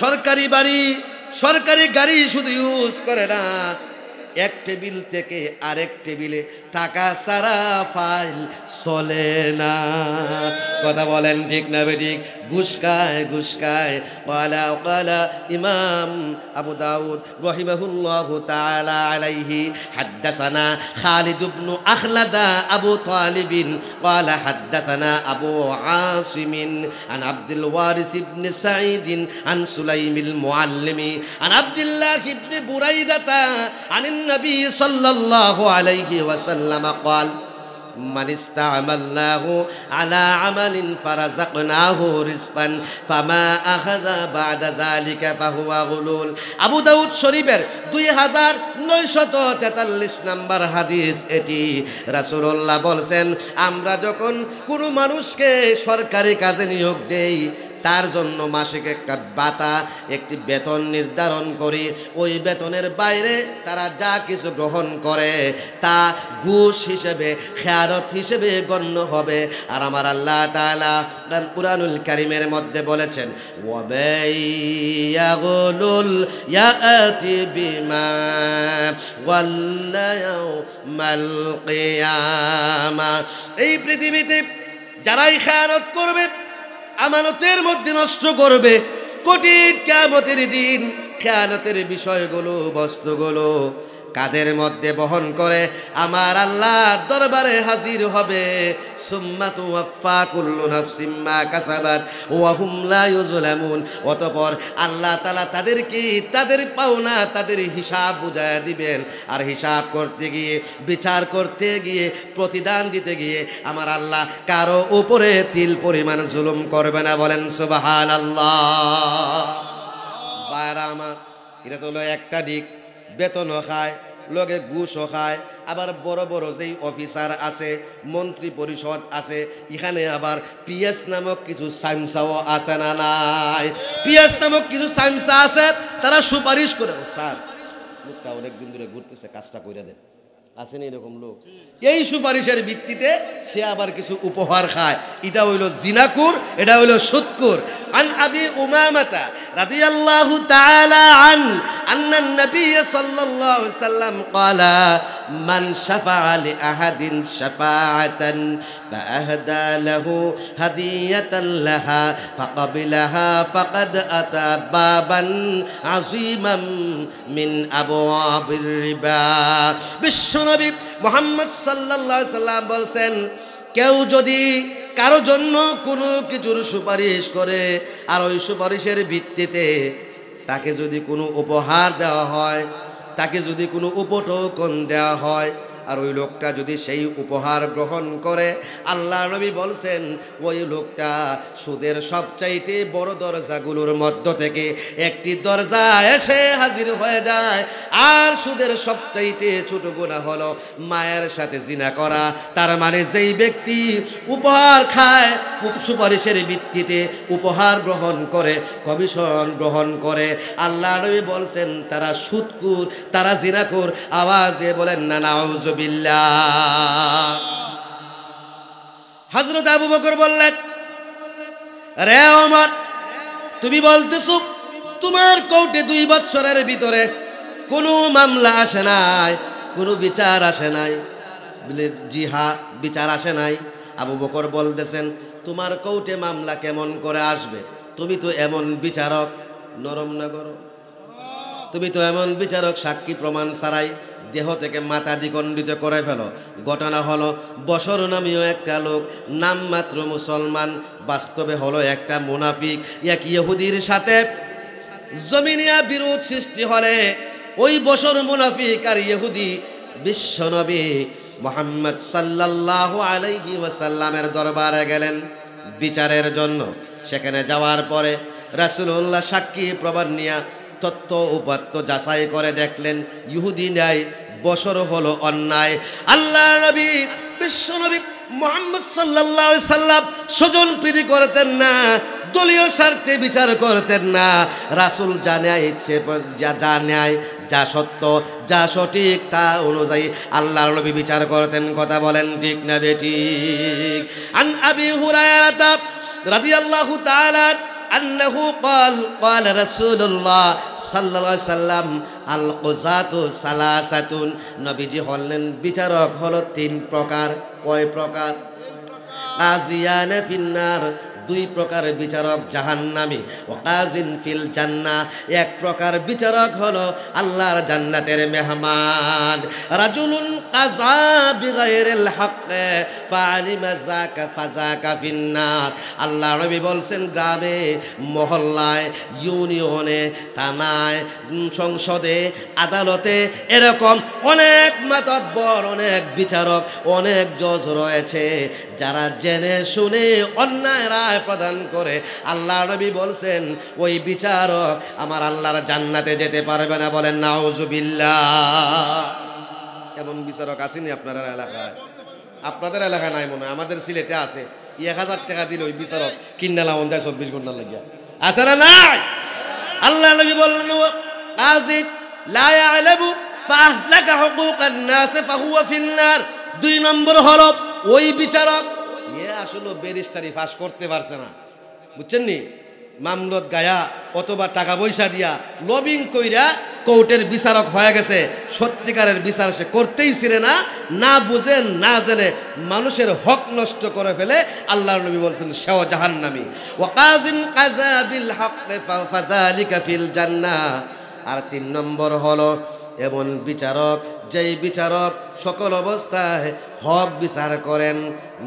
Speaker 1: সরকারি বাড়ি, সরকারি গাড়ি শুধু ইউজ করে না, এক টেবিল থেকে আরেক টেবিলে টাকা ছাড়া ফাইল চলে না। কথা বলেন ঠিক না বেঠিক? ঘুষ খায়, ঘুষ খায়। ক্বালা ইমাম আবু দাউদ রাহিমাহুল্লাহু তাআলা আলাইহি, হাদ্দাসানা খালিদ ইবনে আখলাদা আবু তালিবিন ক্বালা হাদ্দাসানা আবু আসিমিন আন আব্দুল ওয়ারিস ইবনে সাঈদ আন সুলাইমিল মুআল্লিমি আন আব্দুল্লাহ ইবনে বুরাইদাতা আনিন নবী সাল্লাল্লাহু আলাইহি ওয়াসাল্লাম قال من استعملناه على عمل فرزقناه رزقا فما أخذ بعد ذلك فهو غلول। আবু দাউদ শরীফের 2943 নম্বর হাদিস এটি। রাসূলুল্লাহ বলছেন, আমরা যখন কোনো মানুষকে সরকারি কাজে নিয়োগ দেই, তার জন্য মাসিক একটা ভাতা, একটি বেতন নির্ধারণ করি। ওই বেতনের বাইরে তারা যা কিছু গ্রহণ করে তা ঘুষ হিসেবে, খেয়ারত হিসেবে গণ্য হবে। আর আমার আল্লাহ তাআলা কুরআনুল কারীমের মধ্যে বলেছেন, ওয়াবাইয়াগুলুল ইয়াতি বিমা ওয়াল্লা ইয়াউমাল কিয়ামা। এই পৃথিবীতে যারাই খেয়ানত করবে, আমানতের মধ্যে নষ্ট করবে, কঠিন কিয়ামতের দিন খেয়ানতের বিষয়গুলো, বস্তুগুলো কাঁধের মধ্যে বহন করে আমার আল্লাহর দরবারে হাজির হবে। সুম্মা তুওয়াফা কুল্লু নাফসিম মা কাসাবাত ওয়া হুম লা ইউযলামুন। অতঃপর আল্লাহ তাআলা তাদেরকে তাদের পাওনা তাদের হিসাব বুঝায়া দিবেন। আর হিসাব করতে গিয়ে, বিচার করতে গিয়ে, প্রতিদান দিতে গিয়ে আমার আল্লাহ কারো উপরে তিল পরিমাণ জুলুম করবে না। বলেন সুবহানাল্লাহ। বাইরা আমার, এটা তো হলো একটা দিক। বেতনও খায়, লগে ঘুষও খায়। আবার বড় বড় যেই অফিসার আছে, মন্ত্রী পরিষদ আছে, এখানে আবার পিএস নামক কিছু সাইমসাও আছে না নাই? পিএস নামক কিছু সাইমসা আছে, তারা সুপারিশ করে, স্যার লোকটা অনেকদিন ধরে ঘুরতেছে, কাজটা করে দেন। আসেনি এরকম লোক? এই সুপারিশের ভিত্তিতে সে আবার কিছু উপহার খায়। এটা হইল জিনাকুর, এটা হইল সুদকুর। আন আবি উমামাতা রাদিয়াল্লাহু তাআলা আন্নান নবী সাল্লাল্লাহু আলাইহি ওয়াসাল্লাম ক্বালা মান শাফাআ লি আহাদিন শাফাআতান ফাআহদা লাহু হাদিয়াতান লাহা ফাকাবিলাহা ফাকাদ আতা বাবান আযীমান মিন আবওয়াবির রিবা। বিশ্বনবী মুহাম্মদ সাল্লাল্লাহু আলাইহি ওয়াসাল্লাম বলেন, কেউ যদি কারো জন্য কোনো কিছুর সুপারিশ করে আর ওই সুপারিশের ভিত্তিতে তাকে যদি কোনো উপহার দেওয়া হয়, তাকে যদি কোনো উপটোকন দেওয়া হয়, আর ওই লোকটা যদি সেই উপহার গ্রহণ করে, আল্লাহ নবী বলছেন ওই লোকটা সুদের সবচাইতে বড় দরজাগুলোর মধ্য থেকে একটি দরজা এসে হাজির হয়ে যায়। আর সুদের সবচাইতে ছোট গুনাহ হলো মায়ের সাথে জিনা করা। তার মানে যেই ব্যক্তি উপহার খায়, সুপারিশের ভিত্তিতে উপহার গ্রহণ করে, কমিশন গ্রহণ করে, আল্লাহ নবী বলছেন তারা সুদকুর, তারা জিনাকুর। আওয়াজ দিয়ে বলেন না নাউযুবিল্লাহ। হযরত আবু বকর বললেন, রে ওমর, তুমি বলতেছো তোমার কোর্টে 2 বছরের ভিতরে কোনো মামলা আসে নাই, কোনো বিচার আসে নাই? বলে জি হ্যাঁ, বিচার আসে নাই। আবু বকর বলতেছেন, তোমার কোর্টে মামলা কেমন করে আসবে? তুমি তো এমন বিচারক, নরম না গরম? তুমি তো এমন বিচারক, সাক্ষী প্রমাণ ছাড়াই দেহ থেকে মাথা দ্বিখণ্ডিত করে ফেলো। ঘটনা হলো, বশর নামীয় একটা লোক, নামমাত্র মুসলমান, বাস্তবে হলো একটা মুনাফিক। এক ইহুদির সাথে জমিনিয়া বিরোধ সৃষ্টি হলে ওই বশর মুনাফিক আর ইহুদি বিশ্বনবী মুহাম্মদ সাল্লাল্লাহু আলাইহি ওয়াসাল্লামের দরবারে গেলেন বিচারের জন্য। সেখানে যাওয়ার পরে রাসূলুল্লাহ সাক্ষী প্রমাণ নিয়ে তথ্য উপাত্ত যাচাই করে দেখলেন ইহুদি ন্যায়, বশর হলো অন্যায়। আল্লাহ নবী বিশ্বনবী মুহাম্মদ সাল্লাল্লাহু আলাইহি সাল্লাম স্বজন প্রীতি করতেন না, দলীয় স্বার্থে বিচার করতেন না। রাসূল যা ন্যায় ইচ্ছে, যা ন্যায়, যা সত্য, যা সঠিক, তা অনুযায়ী আল্লাহর নবী বিচার করতেন। কথা বলেন ঠিক না বেঠিক? আন আবি হুরায়রা রাদিয়াল্লাহু তাআলা আন্নাহু قال رسول الله সাল্লাল্লাহু আলাইহি সাল্লাম আল কুযাতু সালাসাতুন। নবীজি বললেন বিচারক হলো 3 প্রকার। কয় প্রকার? কাজিয়ান ফিন্নার, 2 প্রকার বিচারক জাহান্নামী। ও কাজিন ফিল জান্নাহ, 1 প্রকার বিচারক হলো আল্লাহর জান্নাতের মেহমান। রাজুলুন কাযা বিগাইরিল হক ফাআলিমা যাকা ফাযাকা ফিন্নার। আল্লাহ নবী বলছেন গ্রামে, মহল্লায়, ইউনিয়নে, থানায়, সংসদে, আদালতে এরকম অনেক মাতব্বর, অনেক বিচারক, অনেক জজ রয়েছে যারা জেনে শুনে অন্যায় রায় প্রদান করে। আল্লাহ নবী বলছেন ওই বিচারক আমার আল্লাহর জান্নাতে যেতে পারবে না। বলেন নাউযুবিল্লাহ। এমন বিচারক আসেনি আপনার এলাকায়? আপনাদের এলাকায় নাই মনে হয়, আমাদের সিলেটে আছে। 1000 টাকা দিলে ওই বিচারক কিনা লাউন যায় 24 ঘন্টা লাগিয়া। আছে না নাই? আল্লাহ নবী বললেন কাযী লা ইয়ালামু ফাহলাকা হুকুকান নাস ফাহুয়া ফিন্নার। 2 নম্বর হলো ওই বিচারক আসলে ব্যারিস্টারি পাস করতে পারছে না, বুঝছেন নি? মামলত গায়া অথবা টাকা পয়সা দিয়া লবিং কইরা কোর্টের বিচারক হয়ে গেছে। সত্যিকারের বিচার সে করতেই ছিল না, না বুঝেন না জেনে মানুষের হক নষ্ট করে ফেলে। আল্লাহর নবী বলছেন সেও জাহান্নামী। ওয়া কাযিন কাযা বিল হক ফাযালিকা ফিল জান্নাহ। আর 3 নম্বর হলো এমন বিচারক যেই বিচারক সকল অবস্থায় হক বিচার করেন,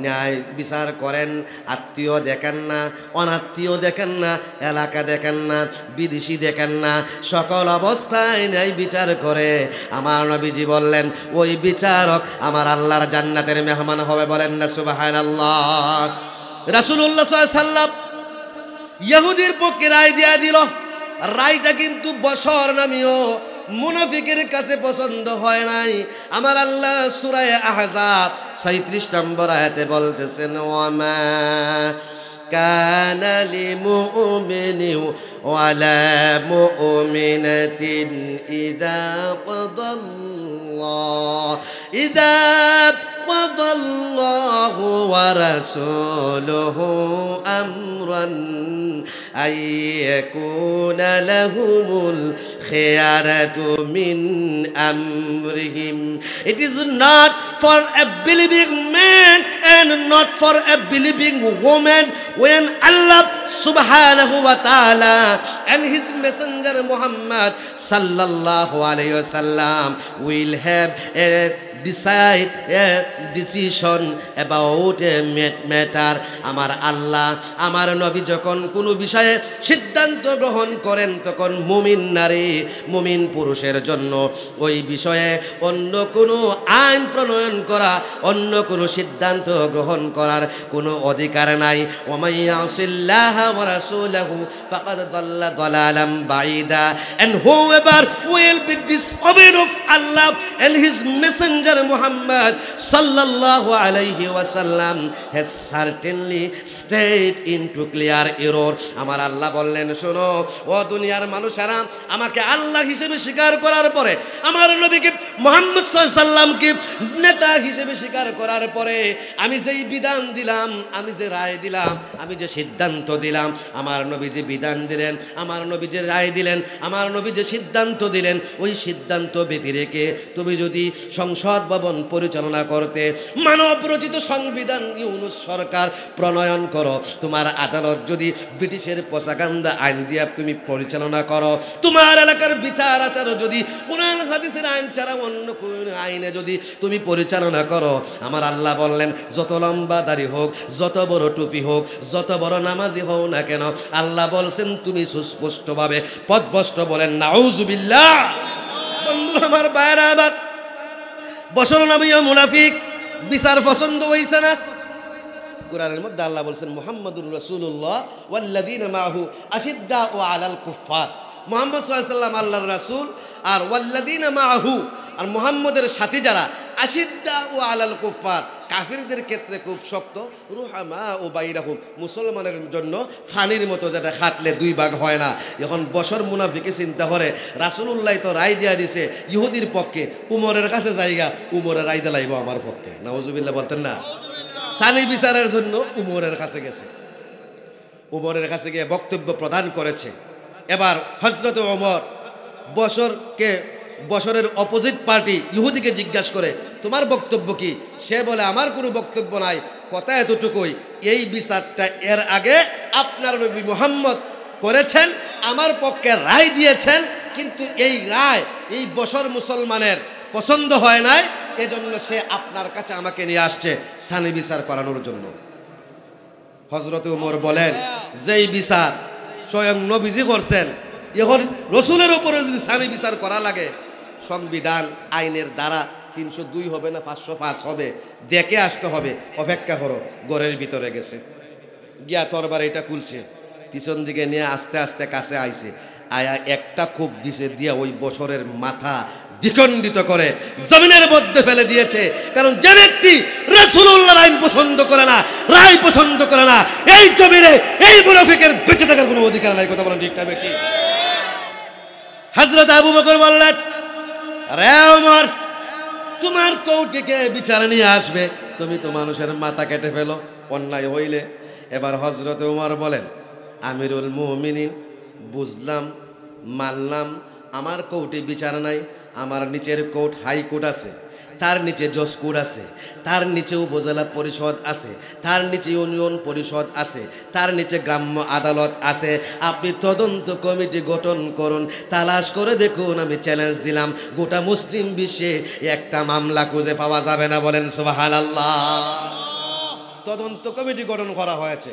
Speaker 1: ন্যায় বিচার করেন, আত্মীয় দেখেন না, অনাত্মীয় দেখেন না, এলাকা দেখেন না, বিদেশি দেখেন না, সকল অবস্থায় ন্যায় বিচার করে। আমার নবীজি বললেন ওই বিচারক আমার আল্লাহর জান্নাতের মেহমান হবে। বলেন না সুবহানাল্লাহ। রাসূলুল্লাহ সাল্লাল্লাহু আলাইহি ওয়াসাল্লাম ইহুদির পক্ষে রায় দিয়া দিল। রায়টা কিন্তু বশর নামীয় মুনাফিকের কাছে পছন্দ হয় নাই। আমার আল্লাহ সূরা আহজাব 37 নম্বর আয়াতে বলতেছেন, ওয়ামা কানা লিমুমিনি ওয়ালা মুমিনাতিন ইযা কাদাল্লাহু ওয়া রাসূলুহু Amran আইয়াকুনা লাহুমুল khiyaratu min amrihim. It is not for a believing man and not for a believing woman when Allah subhanahu wa ta'ala and his messenger Muhammad sallallahu alayhi wa sallam will have a decide a decision about a matter. আমার আল্লাহ আমার নবী যখন কোনো বিষয়ে সিদ্ধান্ত গ্রহণ করেন তখন মুমিন নারী মুমিন পুরুষের জন্য ওই বিষয়ে অন্য কোনো আইন প্রণয়ন করা, অন্য কোনো সিদ্ধান্ত গ্রহণ করার কোনো অধিকার নাই। ওমাই ইয়াসিল্লাহা ওয়া রাসূলাহু ফাকাদ দাল্লা দালালাম বাঈদা, and whoever will be disobeyed of Allah and his messenger Muhammad sallallahu alayhi wa sallam has certainly strayed into clear error. আমার আল্লাহ বললেন শোনো ও দুনিয়ার মানুষেরা, আমাকে আল্লাহ হিসেবে স্বীকার করার পরে, আমার নবীকে মুহাম্মদ সাল্লাল্লাহু আলাইহি ওয়াসাল্লামকে নেতা হিসেবে স্বীকার করার পরে আমি যেই বিধান দিলাম, আমি যে রায় দিলাম, আমি যে সিদ্ধান্ত দিলাম, আমার নবী যে বিধান দিলেন, আমার নবী যে রায় দিলেন, আমার নবী যে সিদ্ধান্ত দিলেন, ওই সিদ্ধান্ত ব্যতি রেখে তুমি যদি সংসদ ভবন পরিচালনা করতে, মানব রচিত সংবিধান ইউনূস সরকার প্রণয়ন করো, তোমার আদালত যদি ব্রিটিশের প্রপাগান্ডা আইন দিয়ে তুমি পরিচালনা করো, তোমার এলাকার বিচার আচার যদি কোরআন হাদিসের আইন ছাড়া অন্য কোন আইনে যদি তুমি পরিচালনা করো, আমার আল্লাহ বললেন যত লম্বা দাড়ি হোক, যত বড় টুপি হোক, যত বড় নামাজি হও না কেন, আল্লাহ বলছেন তুমি সুস্পষ্টভাবে পথভ্রষ্ট। বলেন নাউযুবিল্লাহ। বন্ধুরা আমার, বাইরে আবার বশর নামীয় মুনাফিক বিচার পছন্দ হইছে না। কোরআনের মধ্যে আল্লাহ বলছেন মুহাম্মাদুর রাসূলুল্লাহ ওয়াল্লাযীনা মাআহু আশিদ্দাউ আলাল কুফফার। মুহাম্মদ সাল্লাল্লাহু আলাইহি ওয়াসাল্লাম আল্লাহর রাসূল, আর ওয়াল্লাযীনা মাআহু আর মুহাম্মদের সাথী যারা, আশিদ্দাউ আলাল কুফফার কাফিরদের ক্ষেত্রে খুব শক্ত, রুহামা ও বাইরাহুম মুসলমানের জন্য ফানির মতো, যেটা খাটলে দুই ভাগ হয় না। এখন বশর মুনাফিকে চিন্তা করে রাসূলুল্লাহ তো রায় দিয়া দিছে ইহুদির পক্ষে, উমরের কাছে জায়গা, উমরের রায় দিলাইব আমার পক্ষে। নাউযুবিল্লাহ বলতেন না। সানি বিচারের জন্য উমরের কাছে গেছে, উমরের কাছে গিয়ে বক্তব্য প্রদান করেছে। এবার হযরত ওমর বশরের অপোজিট পার্টি ইহুদিকে জিজ্ঞাসা করে তোমার বক্তব্য কি? সে বলে আমার কোনো বক্তব্য নাই, কথা এতটুকুই, এই বিচারটা এর আগে আপনার নবী মুহাম্মদ করেছেন, আমার পক্ষে রায় দিয়েছেন, কিন্তু এই রায় এই বশর মুসলমানের পছন্দ হয় নাই, এজন্য সে আপনার কাছে আমাকে নিয়ে আসছে সানি বিচার করানোর জন্য। হযরত ওমর বলেন যেই বিচার স্বয়ং নবীজি করছেন, এখন রসুলের উপরে যদি সানি বিচার করা লাগে, সংবিধান আইনের দ্বারা 302 হবে না 505 হবে, দেখে আসতে হবে। অপেক্ষা করো। ঘরের ভিতরে গেছে, গিয়া তরবার এটা খুলছে, পিছন দিকে নিয়ে আস্তে আস্তে কাছে আইছে, আয়া একটা খুব দিছে, দিয়া ওই বছরের মাথা দ্বিখণ্ডিত করে জমিনের মধ্যে ফেলে দিয়েছে। কারণ যে ব্যক্তি রাসূলুল্লাহর আইন পছন্দ করে না, রায় পছন্দ করে না, এই জমিনে এই মুনাফিকের বেঁচে থাকার কোনো অধিকার নাই। কথা বলেন ঠিক না বেঠিক? হযরত আবু বকর বললেন, রে ওমর, তোমার কৌটিকে বিচারে নিয়ে আসবে, তুমি তো মানুষের মাথা কেটে ফেলো অন্যায় হইলে। এবার হযরত ওমর বলেন, আমিরুল মুমিনিন, বুঝলাম, মানলাম, আমার কোর্টে বিচার নাই, আমার নিচের কোর্ট হাইকোর্ট আছে, তার নিচে জজকোর্ট আছে, তার নিচে উপজেলা পরিষদ আছে, তার নিচে ইউনিয়ন পরিষদ আছে, তার নিচে গ্রাম্য আদালত আছে। আপনি তদন্ত কমিটি গঠন করুন, তালাশ করে দেখুন, আমি চ্যালেঞ্জ দিলাম, গোটা মুসলিম বিশ্বে একটা মামলা খুঁজে পাওয়া যাবে না। বলেন সুবহানাল্লাহ। তদন্ত কমিটি গঠন করা হয়েছে,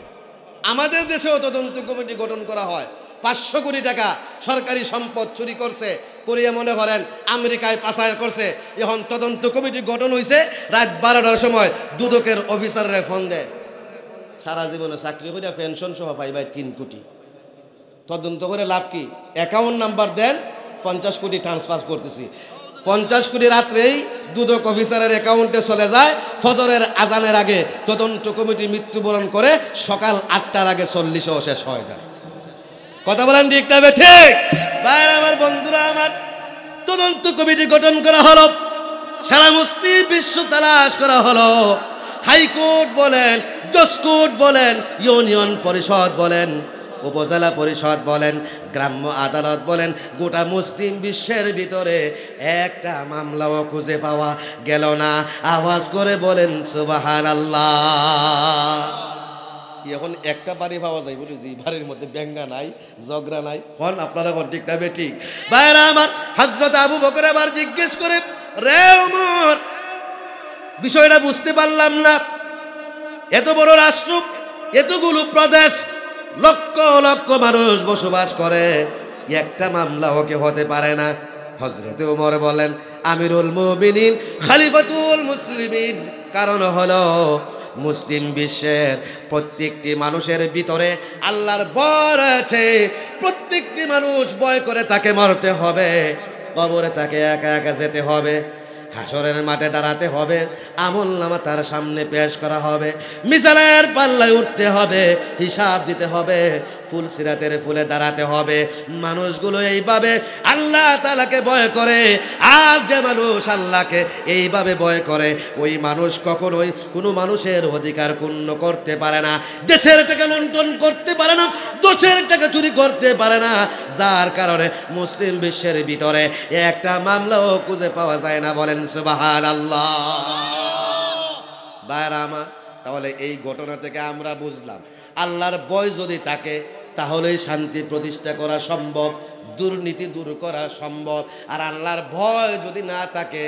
Speaker 1: আমাদের দেশেও তদন্ত কমিটি গঠন করা হয়। 500 কোটি টাকা সরকারি সম্পদ চুরি করছে, করিয়ে মনে করেন আমেরিকায় পাচার করছে। এখন তদন্ত কমিটি গঠন হয়েছে, রাত 12টার সময় দুদকের অফিসাররা ফোন দেয়, সারা জীবনে চাকরি করে পেনশন সহ পাইবাই 3 কোটি, তদন্ত করে লাভ কি? অ্যাকাউন্ট নাম্বার দেন, 50 কোটি ট্রান্সফার করতেছি। 50 কোটি রাত্রেই দুদক অফিসারের অ্যাকাউন্টে চলে যায়। ফজরের আজানের আগে তদন্ত কমিটি মৃত্যুবরণ করে, সকাল 8টার আগে 40ও শেষ হয়ে যায়। কথা বলেন ঠিক না ঠিক? ভাইরা আমার, বন্ধুরা আমার, তদন্ত কমিটি গঠন করা হলো, সারা মুসলিম বিশ্ব তালাশ করা হলো। হাইকোর্ট বলেন, জজকোর্ট বলেন, ইউনিয়ন পরিষদ বলেন, উপজেলা পরিষদ বলেন, গ্রাম্য আদালত বলেন, গোটা মুসলিম বিশ্বের ভিতরে একটা মামলাও খুঁজে পাওয়া গেল না। আওয়াজ করে বলেন সুবহানাল্লাহ। এখন একটা বাড়ি পাওয়া যায়, বলি যে বাড়ির মধ্যে ব্যাঙ্গা নাই, ঝগড়া নাই। হন আপনারা কোন ঠিক না বেঠিক? ভাইরা আমার, হযরত আবু বকর আবার জিজ্ঞেস করে, রে ওমর, বিষয়টা বুঝতে পারলাম না, এত বড় রাষ্ট্র, এতগুলো প্রদেশ, লক্ষ লক্ষ মানুষ বসবাস করে, একটা মামলা ওকে হতে পারে না। হযরত ওমর বলেন, আমিরুল মুমিনিন, খলিফাতুল মুসলিমিন, কারণ হলো মুসলিম বিশ্বের প্রত্যেকটি মানুষের ভিতরে আল্লাহর ভয় আছে। প্রত্যেকটি মানুষ ভয় করে তাকে মরতে হবে, কবরে তাকে একা একা যেতে হবে, হাসরের মাঠে দাঁড়াতে হবে, আমলনামা তার সামনে পেশ করা হবে, মিজানের পাল্লায় উঠতে হবে, হিসাব দিতে হবে, ফুল সিরাতের ফুলে দাঁড়াতে হবে। মানুষগুলো এইভাবে আল্লাহ তাআলাকে ভয় করে। আর যে মানুষ আল্লাহকে এইভাবে ভয় করে, ওই মানুষ কখনোই কোনো মানুষের অধিকার ক্ষুণ্ণ করতে পারে না, দেশের টাকা লুণ্ঠন করতে পারে না, দোষের টাকা চুরি করতে পারে না। যার কারণে মুসলিম বিশ্বের ভিতরে একটা মামলাও খুঁজে পাওয়া যায় না। বলেন সুবহানাল্লাহ। ভাইরা আমার, তাহলে এই ঘটনা থেকে আমরা বুঝলাম, আল্লাহর ভয় যদি থাকে তাহলেই শান্তি প্রতিষ্ঠা করা সম্ভব, দুর্নীতি দূর করা সম্ভব। আর আল্লাহর ভয় যদি না থাকে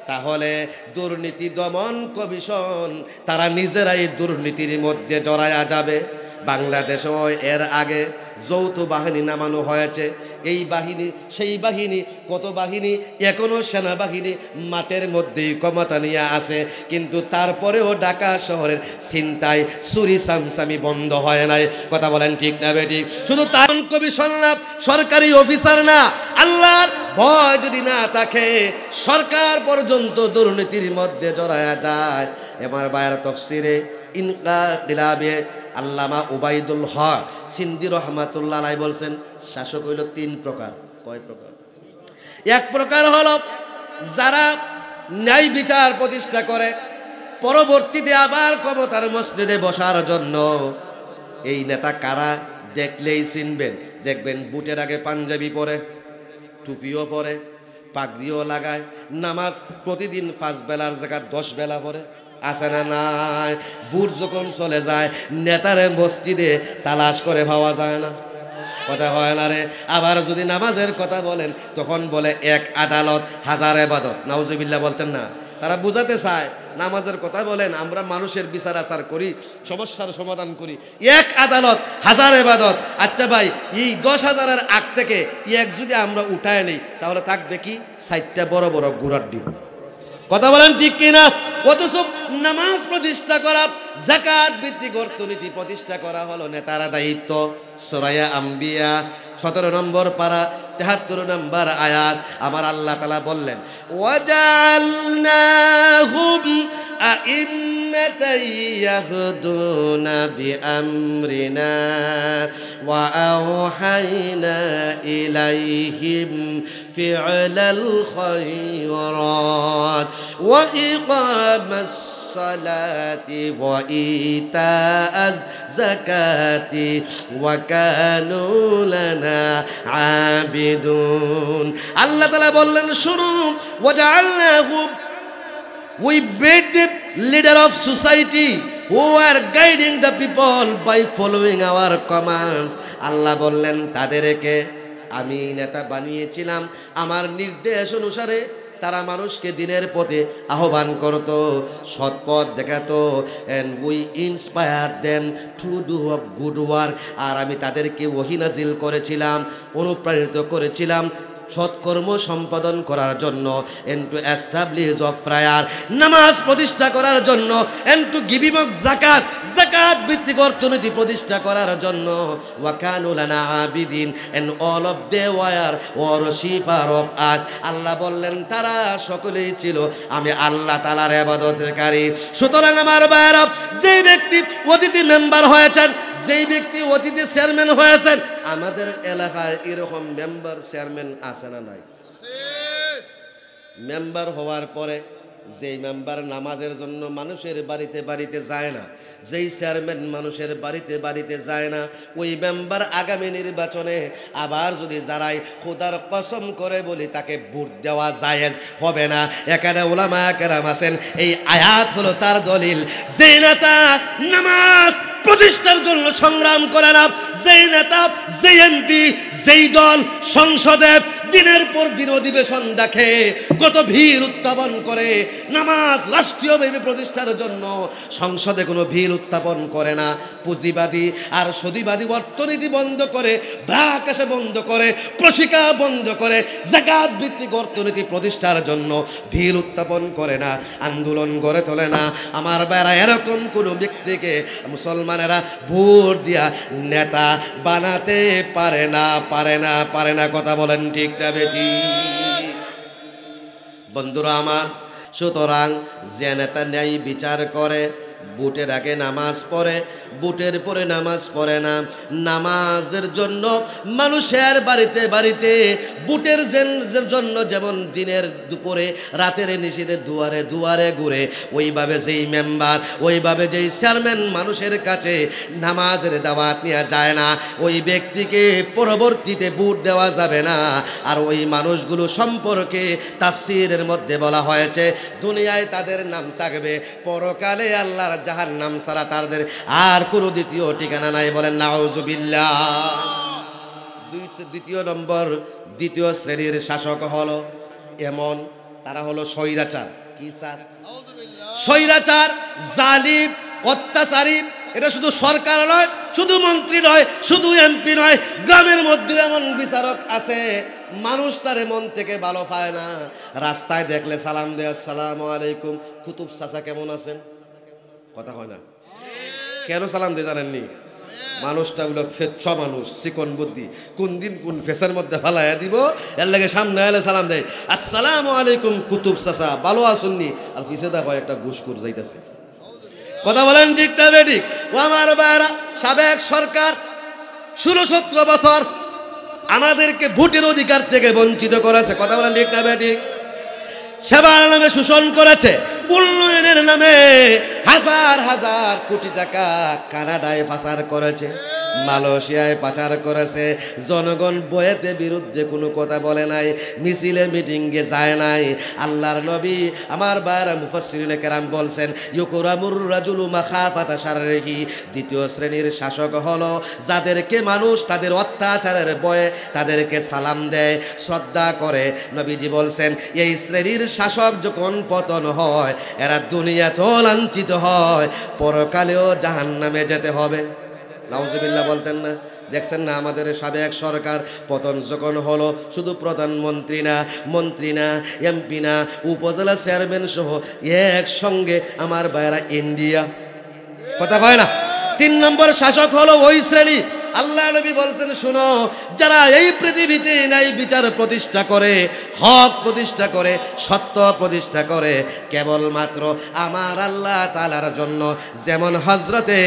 Speaker 1: তাহলে দুর্নীতি দমন কমিশন তারা নিজেরাই দুর্নীতির মধ্যে জড়ায়া যাবে। বাংলাদেশেও এর আগে যৌথ বাহিনী নামানো হয়েছে। এই বাহিনী, সেই বাহিনী, কত বাহিনী, এখনো সেনাবাহিনী মাঠের মধ্যেই ক্ষমতা নিয়ে আছে, কিন্তু তারপরেও ঢাকা শহরের ছিনতাই, চুরি চামচামি বন্ধ হয় নাই। কথা বলেন ঠিক না বেঠিক? শুধু তার কমিশন না, সরকারি অফিসার না, আল্লাহর ভয় যদি না থাকে সরকার পর্যন্ত দুর্নীতির মধ্যে জড়ায়া যায়। এবার বায়ার তফসিরে ইনকিলাবে আল্লামা উবাইদুল হক সিন্দি রহমাতুল্লাহ আলাইহি বলছেন, শাসক হইল 3 প্রকার। কয় প্রকার? এক প্রকার হলো যারা ন্যায় বিচার প্রতিষ্ঠা করে, পরবর্তীতে আবার ক্ষমতার মসজিদে বসার জন্য। এই নেতা কারা দেখলেই চিনবেন। দেখবেন বুটের আগে পাঞ্জাবি পরে, টুপিও পরে, পাগড়িও লাগায়, নামাজ প্রতিদিন 5 বেলার জায়গা 10 বেলা পড়ে। আছে না নাই? বুট যখন চলে যায় নেতারে মসজিদে তালাশ করে পাওয়া যায় না। কথা হয় না রে? আবার যদি নামাজের কথা বলেন তখন বলে এক আদালত হাজার ইবাদত। নাউজুবিল্লাহ বলতেন না? তারা বুঝাতে চায় নামাজের কথা বলেন, আমরা মানুষের বিচার আচার করি, সমস্যার সমাধান করি, এক আদালত হাজার ইবাদত। আচ্ছা ভাই, এই 10,000-এর আগ থেকে এক যদি আমরা উঠায় নেই তাহলে থাকবে কি? 4টা বড় বড় ঘোড়ার ডিম। কথা বলেন ঠিক কিনা? অথচ নামাজ প্রতিষ্ঠা করা, যাকাত ভিত্তিক অর্থনীতি প্রতিষ্ঠা করা হলো নেতারা দায়িত্ব। সূরা আম্বিয়া 17 নম্বর পারা 73 নম্বর আয়াত আমার আল্লাহ তাআলা বললেন, ওয়াজআলনাহুম আইম্মাতান ইয়াহদুনা বিআমরিনা ওয়া আওহাইনা ইলাইহিম ফি'লাল খায়রাত ওয়া ইকামাস সালাতি ওয়া ইতাআজ যাকাতি ওয়া কানু লানা আবিদুন। আল্লাহ তাআলা বললেন, শুনুন, ওয়াজআলনাহুম, we made the leader of society who are guiding the people by following our commands. আল্লাহ বললেন তাদেরকে আমি নেতা বানিয়েছিলাম আমার নির্দেশ অনুসারে তারা মানুষকে দিনের পথে আহ্বান করত, সৎ পথ দেখাতো। and we inspired them to do a good work, আর আমি তাদেরকে ওহী নাজিল করেছিলাম, অনুপ্রাণিত করেছিলাম সৎকর্ম সম্পাদন করার জন্য, and to establish of prayer, নামাজ প্রতিষ্ঠা করার জন্য, and to giving of zakat, zakat ভিত্তিক অর্থনীতি প্রতিষ্ঠা করার জন্য, wa kanu lana abidin, and all of them were worshipper of us. আল্লাহ বললেন তারা সকলেই ছিল আমি আল্লাহ তাআলার ইবাদতকারী। সুতরাং আমার ভাইরা, যে ব্যক্তি অতিথি মেম্বার হয়েছেন, যেই ব্যক্তি অতিথি চেয়ারম্যান হয়েছেন, আমাদের এলাকায় এরকম মেম্বার চেয়ারম্যান আছে না নাই? মেম্বার হওয়ার পরে যেই মেম্বার নামাজের জন্য মানুষের বাড়িতে বাড়িতে যায় না, যেই চেয়ারম্যান মানুষের বাড়িতে বাড়িতে যায় না, ওই মেম্বার আগামী নির্বাচনে আবার যদি দাঁড়ায়, খোদার কসম করে বলি তাকে ভোট দেওয়া জায়েজ হবে না। এখানে উলামায়ে কেরাম আছেন, এই আয়াত হলো তার দলিল। যে নেতা নামাজ প্রতিষ্ঠার জন্য সংগ্রাম করে না, যেই নেতা, যেই এমপি, যেই দল সংসদে দিনের পর দিন অধিবেশন দেখে, কত ভিড় উত্থাপন করে, নামাজ রাষ্ট্রীয়ভাবে প্রতিষ্ঠার জন্য সংসদে কোনো ভিড় উত্থাপন করে না, পুঁজিবাদী আর সদিবাদী অর্থনীতি বন্ধ করে, ব্রাকাশে বন্ধ করে, প্রশিকা বন্ধ করে, যাকাত ভিত্তিক অর্থনীতি প্রতিষ্ঠার জন্য ভিড় উত্থাপন করে না, আন্দোলন গড়ে তোলে না, আমার বেড়া এরকম কোনো ব্যক্তিকে মুসলমানেরা ভোট দিয়া নেতা বানাতে পারে না, পারে না, পারে না। কথা বলেন ঠিক না বেটি? বন্ধুরা আমার, সুতরাং যে নেতা ন্যায় বিচার করে, বুটের আগে নামাজ পড়ে, বুটের পরে নামাজ পড়ে না, নামাজের জন্য মানুষের বাড়িতে বাড়িতে বুটের জন্য যেমন দিনের দুপুরে রাতের নিশীথে দুয়ারে দুয়ারে ঘুরে, ওইভাবে যেই মেম্বার, ওইভাবে যেই চেয়ারম্যান মানুষের কাছে নামাজের দাওয়াত নেওয়া যায় না, ওই ব্যক্তিকে পরবর্তীতে ভোট দেওয়া যাবে না। আর ওই মানুষগুলো সম্পর্কে তাফসীরের মধ্যে বলা হয়েছে, দুনিয়ায় তাদের নাম থাকবে, পরকালে আল্লাহর জাহান্নাম ছাড়া তাদের আর কোনো দ্বিতীয় ঠিকানা নাই। বলেন নাউজুবিল্লাহ। দ্বিতীয় শ্রেণীর শাসক হলো এমন, তারা হলো স্বৈরাচার। কি স্যার? স্বৈরাচার, জালিম, অত্যাচারী। এটা শুধু সরকার নয়, শুধু মন্ত্রী নয়, শুধু এমপি নয়, গ্রামের মধ্যে এমন বিচারক আছে মানুষ তার মন থেকে ভালো পায় না, রাস্তায় দেখলে সালাম দেয়, আসসালামু আলাইকুম, কুতুব চাচা কেমন আছেন? কথা হয় না। কেন সালাম দিয়ে জানেননি? মানুষটা হলো ফেচ্ছ মানুষ, চিকন বুদ্ধি, কোন দিন কোন ফেসের মধ্যে ফালাইয়া দিব, এর লাগে সামনে এলে সালাম দেয়, আসসালামু আলাইকুম কুতুব চাচা, ভালো আসুননি, আর পিছিয়ে দেখো একটা ঘুষখোর যাইতেছে। কথা বলেন ঠিক না বেঠিক? ও আমার ভাইরা, সাবেক সরকার 16-17 বছর আমাদেরকে ভোটের অধিকার থেকে বঞ্চিত করেছে। কথা বলেন ঠিক না বেঠিক? সেবার নামে শোষণ করেছে, উন্নয়নের নামে হাজার হাজার কোটি টাকা কানাডায় পাচার করেছে, মালয়েশিয়ায় পাচার করেছে। জনগণ বয়েতে বিরুদ্ধে কোনো কথা বলে নাই, মিছিলে মিটিংয়ে যায় নাই। আল্লাহর নবী আমার বাইরা মুফাসসিরিনে কেরাম বলছেন, ইউকরামুর রাজুলু মাখাফাতা শাররিহি, দ্বিতীয় শ্রেণীর শাসক হলো যাদেরকে মানুষ তাদের অত্যাচারের ভয়ে তাদেরকে সালাম দেয়, শ্রদ্ধা করে। নবীজি বলছেন, এই শ্রেণীর শাসক যখন পতন হয়, এরা দুনিয়াতেও লাঞ্ছিত হয়, পরকালেও জাহান্নামে যেতে হবে। নাউজুবিল্লাহ বলতেন না? দেখছেন না আমাদের সাবেক সরকার পতন যখন হলো, শুধু প্রধানমন্ত্রী না, মন্ত্রী না, এমপি না, উপজেলা চেয়ারম্যান সহ একসঙ্গে আমার ভাইরা ইন্ডিয়া। কথা কয় না? 3 নম্বর শাসক হলো ওই শ্রেণী। আল্লাহ নবী বলছেন, শুনো, যারা এই পৃথিবীতে ন্যায় বিচার প্রতিষ্ঠা করে, হক প্রতিষ্ঠা করে, সত্য প্রতিষ্ঠা করে, কেবলমাত্র আমার আল্লাহ তাআলার জন্য। যেমন হযরতে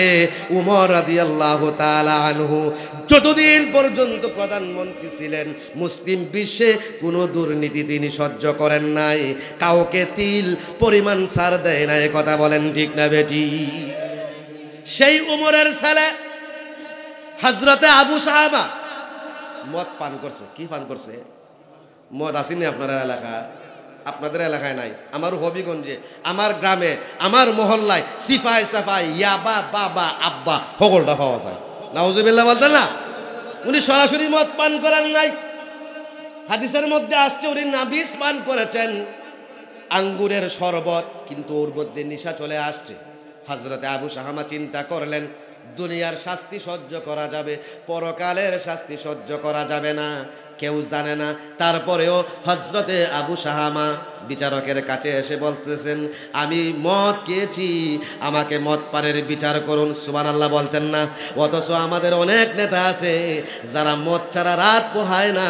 Speaker 1: উমর রাদিয়াল্লাহু তাআলা আনহু যতদিন পর্যন্ত প্রধানমন্ত্রী ছিলেন, মুসলিম বিশ্বে কোনো দুর্নীতি তিনি সহ্য করেন নাই, কাউকে তিল পরিমাণ ছাড় দেয় নাই। কথা বলেন ঠিক না বেটি? সেই উমরের ছেলে হযরতে আবু সাহাবা মদ পান করছে। কি পান করছে? মদ আসেনি আপনার এলাকা? আপনাদের এলাকায় নাই, আমার হবিগঞ্জে, আমার গ্রামে, আমার মহল্লায় সিফাই সাফাই ইয়াবা বাবা আব্বা হগলটা পাওয়া যায়। নাউজুবিল্লাহ বলতেন না? উনি সরাসরি মদ পান করেন নাই, হাদিসের মধ্যে আসছে উনি নাবিস পান করেছেন, আঙ্গুরের শরবত, কিন্তু ওর মধ্যে নেশা চলে আসছে। হযরতে আবু শাহামা চিন্তা করলেন দুনিয়ার শাস্তি সহ্য করা যাবে, পরকালের শাস্তি সহ্য করা যাবে না, কেউ জানে না। তারপরেও হযরতে আবু শাহামা বিচারকের কাছে এসে বলতেছেন, আমি মদ খেয়েছি, আমাকে মদ পানের বিচার করুন। সুবহানাল্লাহ বলতেন না? অথচ আমাদের অনেক নেতা আছে যারা মদ ছাড়া রাত পোহায় না,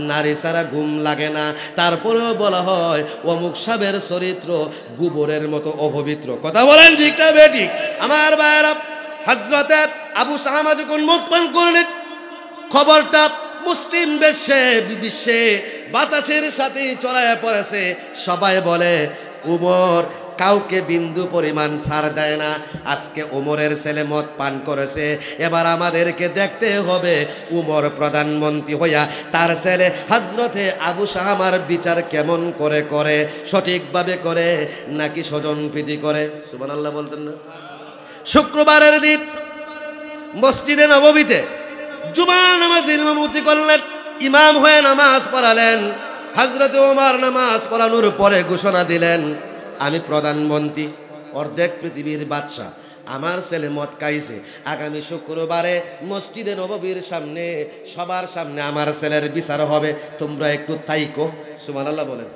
Speaker 1: নারী ছাড়া ঘুম লাগে না, তারপরেও বলা হয় অমুক সাহেবের চরিত্র গোবরের মতো অপবিত্র। কথা বলেন ঠিক না বেঠিক? আমার ভাইয়েরা, হযরতে আবু শাহামা যখন মদ পান করলেন, খবরটা মুসলিম বিশ্বে বাতাসের সাথে ছড়ায় পড়েছে। সবাই বলে উমর কাউকে বিন্দু পরিমাণ ছাড় দেয় না, আজকে উমরের ছেলে মদ পান করেছে, এবার আমাদেরকে দেখতে হবে উমর প্রধানমন্ত্রী হইয়া তার ছেলে হযরতে আবু শাহামার বিচার কেমন করে করে, সঠিকভাবে করে নাকি স্বজনপ্রীতি করে। সুবহানাল্লাহ বলতেন না? শুক্রবারের দিন মসজিদে নববীতে জুমার নামাজের ইমামতি করলেন, ইমাম হয়ে নামাজ পড়ালেন। হযরতে ওমর নামাজ পড়ানোর পরে ঘোষণা দিলেন, আমি প্রধানমন্ত্রী, অর্ধেক পৃথিবীর বাদশা, আমার ছেলে মদ খাইছে, আগামী শুক্রবারে মসজিদে নববীর সামনে সবার সামনে আমার ছেলের বিচার হবে, তোমরা একটু তাইকো। সুবহানাল্লাহ বলেন।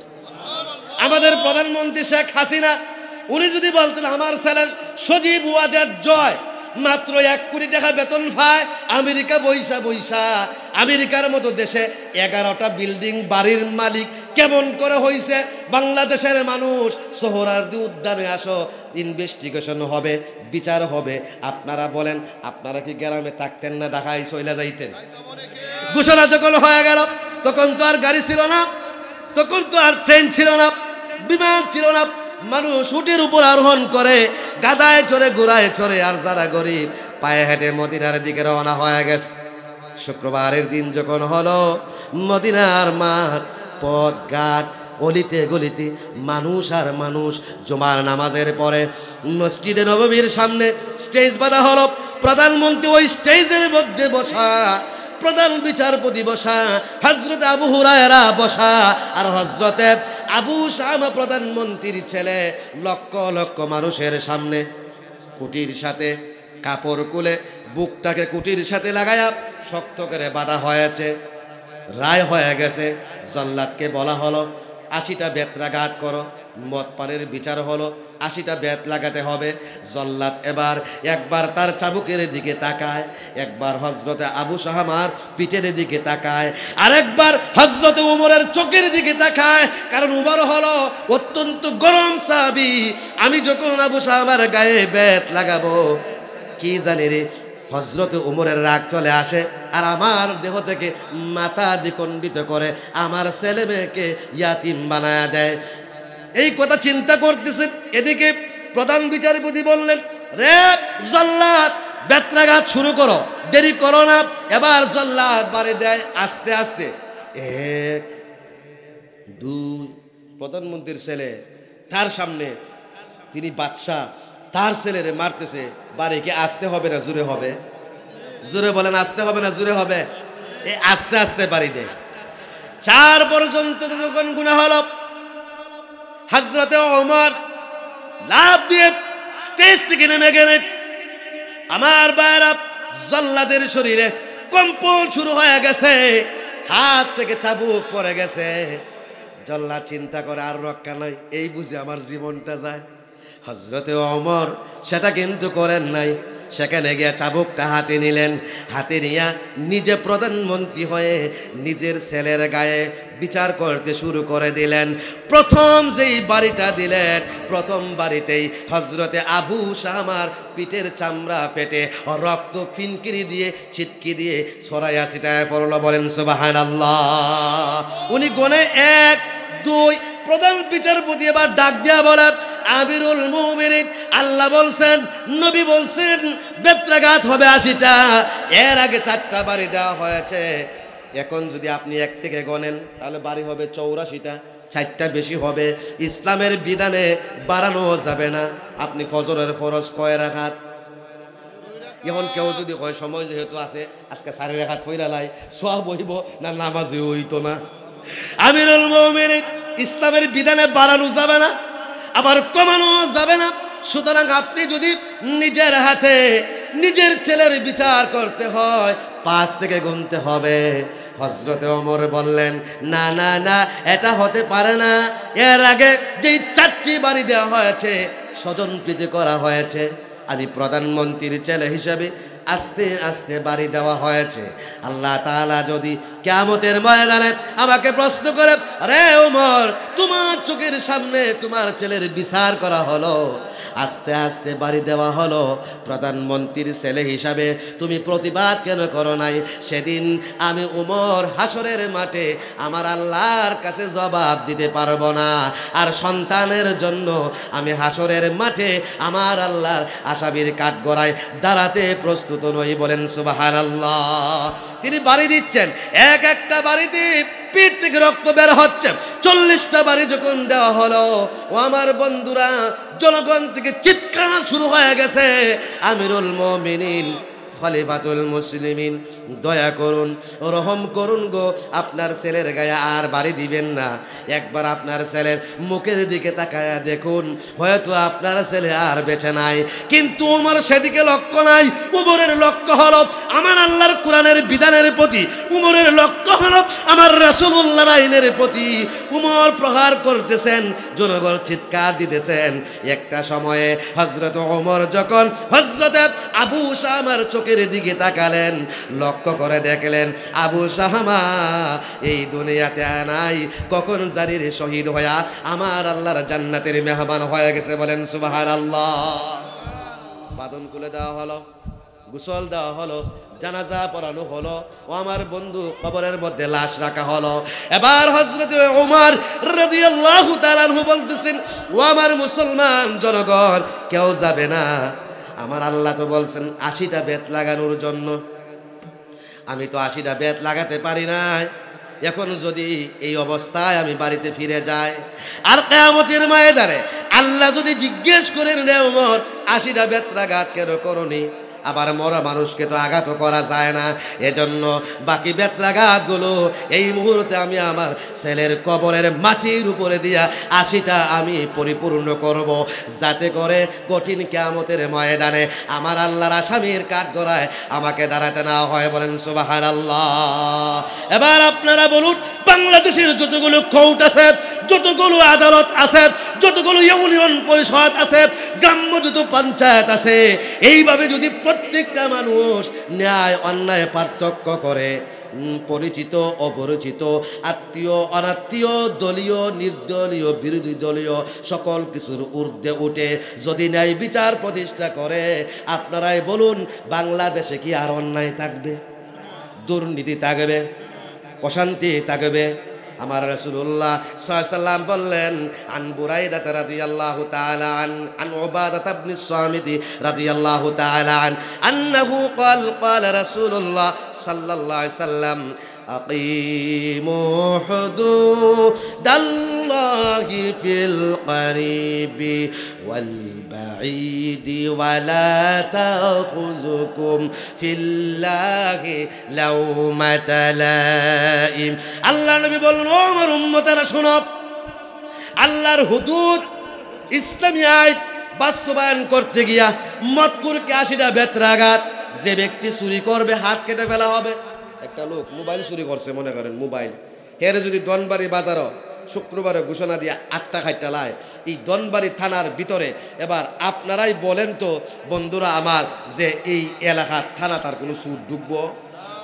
Speaker 1: আমাদের প্রধানমন্ত্রী শেখ হাসিনা উনি যদি বলতেন আমার ছেলে সজীব ওয়াজেদ জয় মাত্র 1 কোটি টাকা বেতন পায়, আমেরিকা বইসা বইসা, আমেরিকার মতো দেশে 11টা বিল্ডিং বাড়ির মালিক কেমন করে হইছে, বাংলাদেশের মানুষ সোহরাওয়ার্দী উদ্যানে আসো, ইনভেস্টিগেশন হবে, বিচার হবে। আপনারা বলেন, আপনারা কি গ্রামে থাকতেন না, ঢাকায় চলে যাইতেন? ঘোষণা যখন হয়ে গেল, তখন তো আর গাড়ি ছিল না, তখন তো আর ট্রেন ছিল না, বিমান ছিল না, মানুষ উটের উপর আরোহণ করে, গাদায় চড়ে, ঘোড়ায় চড়ে, আর যারা গরিব পায়ে হেঁটে মদিনার দিকে রওনা হয়ে গেছে। শুক্রবারের দিন যখন হলো, মদিনার মাঠ, পথ ঘাট, অলিতে গলিতে মানুষ আর মানুষ। জুমার নামাজের পরে মসজিদে নববীর সামনে স্টেজ বাঁধা হলো, প্রধানমন্ত্রী ওই স্টেজের মধ্যে বসা, প্রধান বিচারপতি বসা, হযরত আবু হুরায়রা বসা, আর হযরতে আবু শাহামা প্রধানমন্ত্রীর ছেলে লক্ষ লক্ষ মানুষের সামনে কুটির সাথে কাপড় খুলে বুকটাকে কুটির সাথে লাগায়া শক্ত করে বাঁধা হয়েছে। রায় হয়ে গেছে, জল্লাদকে বলা হলো 80টা বেত্রাঘাত করো, মদ পানের বিচার হলো, 80টা বেত লাগাতে হবে। জল্লাদ এবার একবার তার চাবুকের দিকে তাকায়, একবার হযরতে আবু শাহামার পিঠের দিকে তাকায়, আরেকবার হযরতে উমরের চোখের দিকে তাকায়, কারণ উমর হলো অত্যন্ত গরম সাহাবী। আমি যখন আবু শাহামার গায়ে বেত লাগাবো, কি জানি রে হযরতে উমরের রাগ চলে আসে, আর আমার দেহ থেকে মাথা দ্বিখণ্ডিত করে আমার ছেলে মেয়েকে ইয়াতিম বানায়া দেয়। এই কথা চিন্তা করতেছেন, এদিকে প্রধান বিচারপতি বললেন, রে জল্লাদ বেত্রাঘাত শুরু করো, দেরি করো না। এবার জল্লাদ বাড়ি দেয় আস্তে আস্তে, 1 2, প্রধানমন্ত্রীর ছেলে তার সামনে, তিনি বাদশাহ, তার ছেলেরে মারতেছে। বাড়ি কি আসতে হবে না জোরে হবে? জোরে বলেন, আসতে হবে না জোরে হবে? এই আস্তে আস্তে বাড়ি দেয়। 4 পর্যন্ত যখন গুনাহ হলো, হযরতে ওমর লাফ দিয়ে স্টেজ থেকে নেমে গেলেন। আমার ভাইরা, জল্লাদের শরীরে কম্পন শুরু হয়ে গেছে, হাত থেকে চাবুক পড়ে গেছে। জল্লাদ চিন্তা করে আর রক্ষা নাই, এই বুঝে আমার জীবনটা যায়। হযরতে ওমর সেটা কিন্তু করেন নাই, সেখানে গিয়ে চাবুকটা হাতে নিলেন, হাতে নিয়ে নিজে প্রধানমন্ত্রী হয়ে নিজের ছেলের গায়ে বিচার করতে শুরু করে দিলেন। প্রথম যেই বাড়িটা দিলেন, প্রথম বাড়িতেই হযরতে আবু শাহামার পিঠের চামড়া ফেটে রক্ত ফিনকিরি দিয়ে ছিটকি দিয়ে ছড়াইয়া ছিটায় পড়ল। বলেন সুবহানাল্লাহ। উনি গনে 1 2, প্রধান বিচারপতি এবার ডাক দিয়া বলে, আমিরুল মুমিনিন, আল্লাহ বলছেন, নবী বলছেন বেত্রাঘাত হবে 80টা, এর আগে 4টা বাড়ি দেওয়া হয়েছে। এখন যদি আপনি 1 থেকে গণেন তাহলে বাড়ি হবে 84টা। 4টা বেশি হবে। ইসলামের বিধানে বাড়ানো যাবে না। আপনি ফজরের ফরজ কয় রাকাত? এখন কেউ যদি কয় সময় যেহেতু আছে আজকে 4 রাকাত পড়া লাই, সওয়াব হইব না নামাজে হইতো না? আমিরুল মুমিনিন, ইসলামের বিধানে বাড়ানো যাবে না, আবার কমানো যাবে না। সুতরাং আপনি যদি নিজের হাতে নিজের ছেলের বিচার করতে হয় 5 থেকে গুনতে হবে। হযরতে ওমর বললেন, না না না, এটা হতে পারে না। এর আগে যেই 4টি বাড়ি দেওয়া হয়েছে, স্বজনপ্রীতি করা হয়েছে, আমি প্রধানমন্ত্রীর ছেলে হিসেবে আস্তে আস্তে বাড়ি দেওয়া হয়েছে। আল্লাহ তাআলা যদি কিয়ামতের ময়দানে আমাকে প্রশ্ন করে, আরে ওমর, তোমার চোখের সামনে তোমার ছেলের বিচার করা হলো, আস্তে আস্তে বাড়ি দেওয়া হলো, প্রধানমন্ত্রীর ছেলে হিসাবে তুমি প্রতিবাদ কেন করো নাই? সেদিন আমি ওমর হাসরের মাঠে আমার আল্লাহর কাছে জবাব দিতে পারবো না। আর সন্তানের জন্য আমি হাসরের মাঠে আমার আল্লাহর আসামির কাঠগড়ায় দাঁড়াতে প্রস্তুত নই। বলেন সুবহানাল্লাহ। তিনি বাড়ি দিচ্ছেন, এক একটা বাড়িতে পেট থেকে রক্ত বের হচ্ছে। 40টা বাড়ি যখন দেওয়া হলো, ও আমার বন্ধুরা, জনগণ থেকে চিৎকার শুরু হয়ে গেছে, আমিরুল মুমিনিন খলিফাতুল মুসলিমিন, দয়া করুন, রহম করুন গো, আপনার ছেলের গায়ে আর বাড়ি দিবেন না। একবার আপনার ছেলের মুখের দিকে তাকায়া দেখুন, হয়তো আপনার ছেলে আর বেঁচে নাই। কিন্তু ওমর সেদিকে লক্ষ্য নাই। উমরের লক্ষ্য হলো আমার আল্লাহর কোরআনের বিধানের প্রতি, উমরের লক্ষ্য হলো আমার রাসূলুল্লাহর আইনের প্রতি। উমর প্রহার করতেছেন, জনগণ চিৎকার দিতেছেন। একটা সময়ে হযরত ওমর যখন হযরতে আবু শামার চোখের দিকে তাকালেন, লক্ষ্য করে দেখলেন আবু শামা এই দুনিয়াতে নাই, কখন জারির শহীদ হইয়া আমার আল্লাহর জান্নাতের মেহমান হয়ে গেছে। বলেন সুবহানাল্লাহ। বাঁধন খুলে দেওয়া হলো, গোসল দেওয়া হলো, জানাজা পড়ানো হলো, ও আমার বন্ধু কবরের মধ্যে লাশ রাখা হলো। এবার হযরত ওমর রাদিয়াল্লাহু তাআলা আনহু বলতেছেন, ও আমার মুসলমান জনগণ, কেউ যাবে না। আমার আল্লাহ তো বলছেন 80টা বেত লাগানোর জন্য, আমি তো 80টা বেত লাগাতে পারি নাই। এখন যদি এই অবস্থায় আমি বাড়িতে ফিরে যাই, আর কিয়ামতের ময়দানে আল্লাহ যদি জিজ্ঞেস করেন, রে ওমর, 80টা বেত লাগাত কেন করনি? আবার মরা মানুষকে তো আঘাত করা যায় না, এজন্য বাকি বেত্রাঘাতগুলো এই মুহূর্তে আমি আমার ছেলের কবরের মাটির উপরে দিয়া 80টা আমি পরিপূর্ণ করব, যাতে করে কঠিন কিয়ামতের ময়দানে আমার আল্লাহর আসামির কাঠগড়ায় আমাকে দাঁড়াতে না হয়। বলেন সুবহানাল্লাহ। এবার আপনারা বলুন, বাংলাদেশের যতগুলো কোর্ট আছে, যতগুলো আদালত আছে, যতগুলো ইউনিয়ন পরিষদ আছে, গ্রাম্য যত পঞ্চায়েত আছে, এইভাবে যদি প্রত্যেকটা মানুষ ন্যায় অন্যায় পার্থক্য করে, পরিচিত অপরিচিত, আত্মীয় অনাত্মীয়, দলীয় নির্দলীয়, বিরোধী দলীয়, সকল কিছুর ঊর্ধ্বে উঠে যদি ন্যায় বিচার প্রতিষ্ঠা করে, আপনারাই বলুন বাংলাদেশে কি আর অন্যায় থাকবে? দুর্নীতি থাকবে? অশান্তি থাকবে? আমার রাসূলুল্লাহ সাল্লাল্লাহু আলাইহি ওয়াসাল্লাম বললেন, আন বুরাইদা রাদিয়াল্লাহু তাআলা আন উবাদা ইবনে সামিত রাদিয়াল্লাহু তাআলা আন্নাহু ক্বালা রাসূলুল্লাহ সাল্লাল্লাহু আলাইহি ওয়াসাল্লাম, আকিমু হুদুদাল্লাহি ফিল করিবি ওয়াল বাঈদি ওয়ালা তাখুযুকুম ফিল্লাহি লাউমাতা লাইম। আল্লাহ নবী বললেন, ও আমার উম্মতেরা শোনো, আল্লাহর হুদুদ ইসলামী আইন বাস্তবায়ন করতে গিয়া মতকুরকে 80টা বেত্রাঘাত, যে ব্যক্তি চুরি করবে হাত কেটে ফেলা হবে। একটা লোক মোবাইল চুরি করছে, মনে করেন মোবাইল, হেরে যদি দনবাড়ি বাজারও শুক্রবারে ঘোষণা দিয়ে 8টা খাইটা লাই, এই দনবাড়ি থানার ভিতরে, এবার আপনারাই বলেন তো বন্ধুরা আমার, যে এই এলাকার থানা তার কোনো সুর ঢুকবো?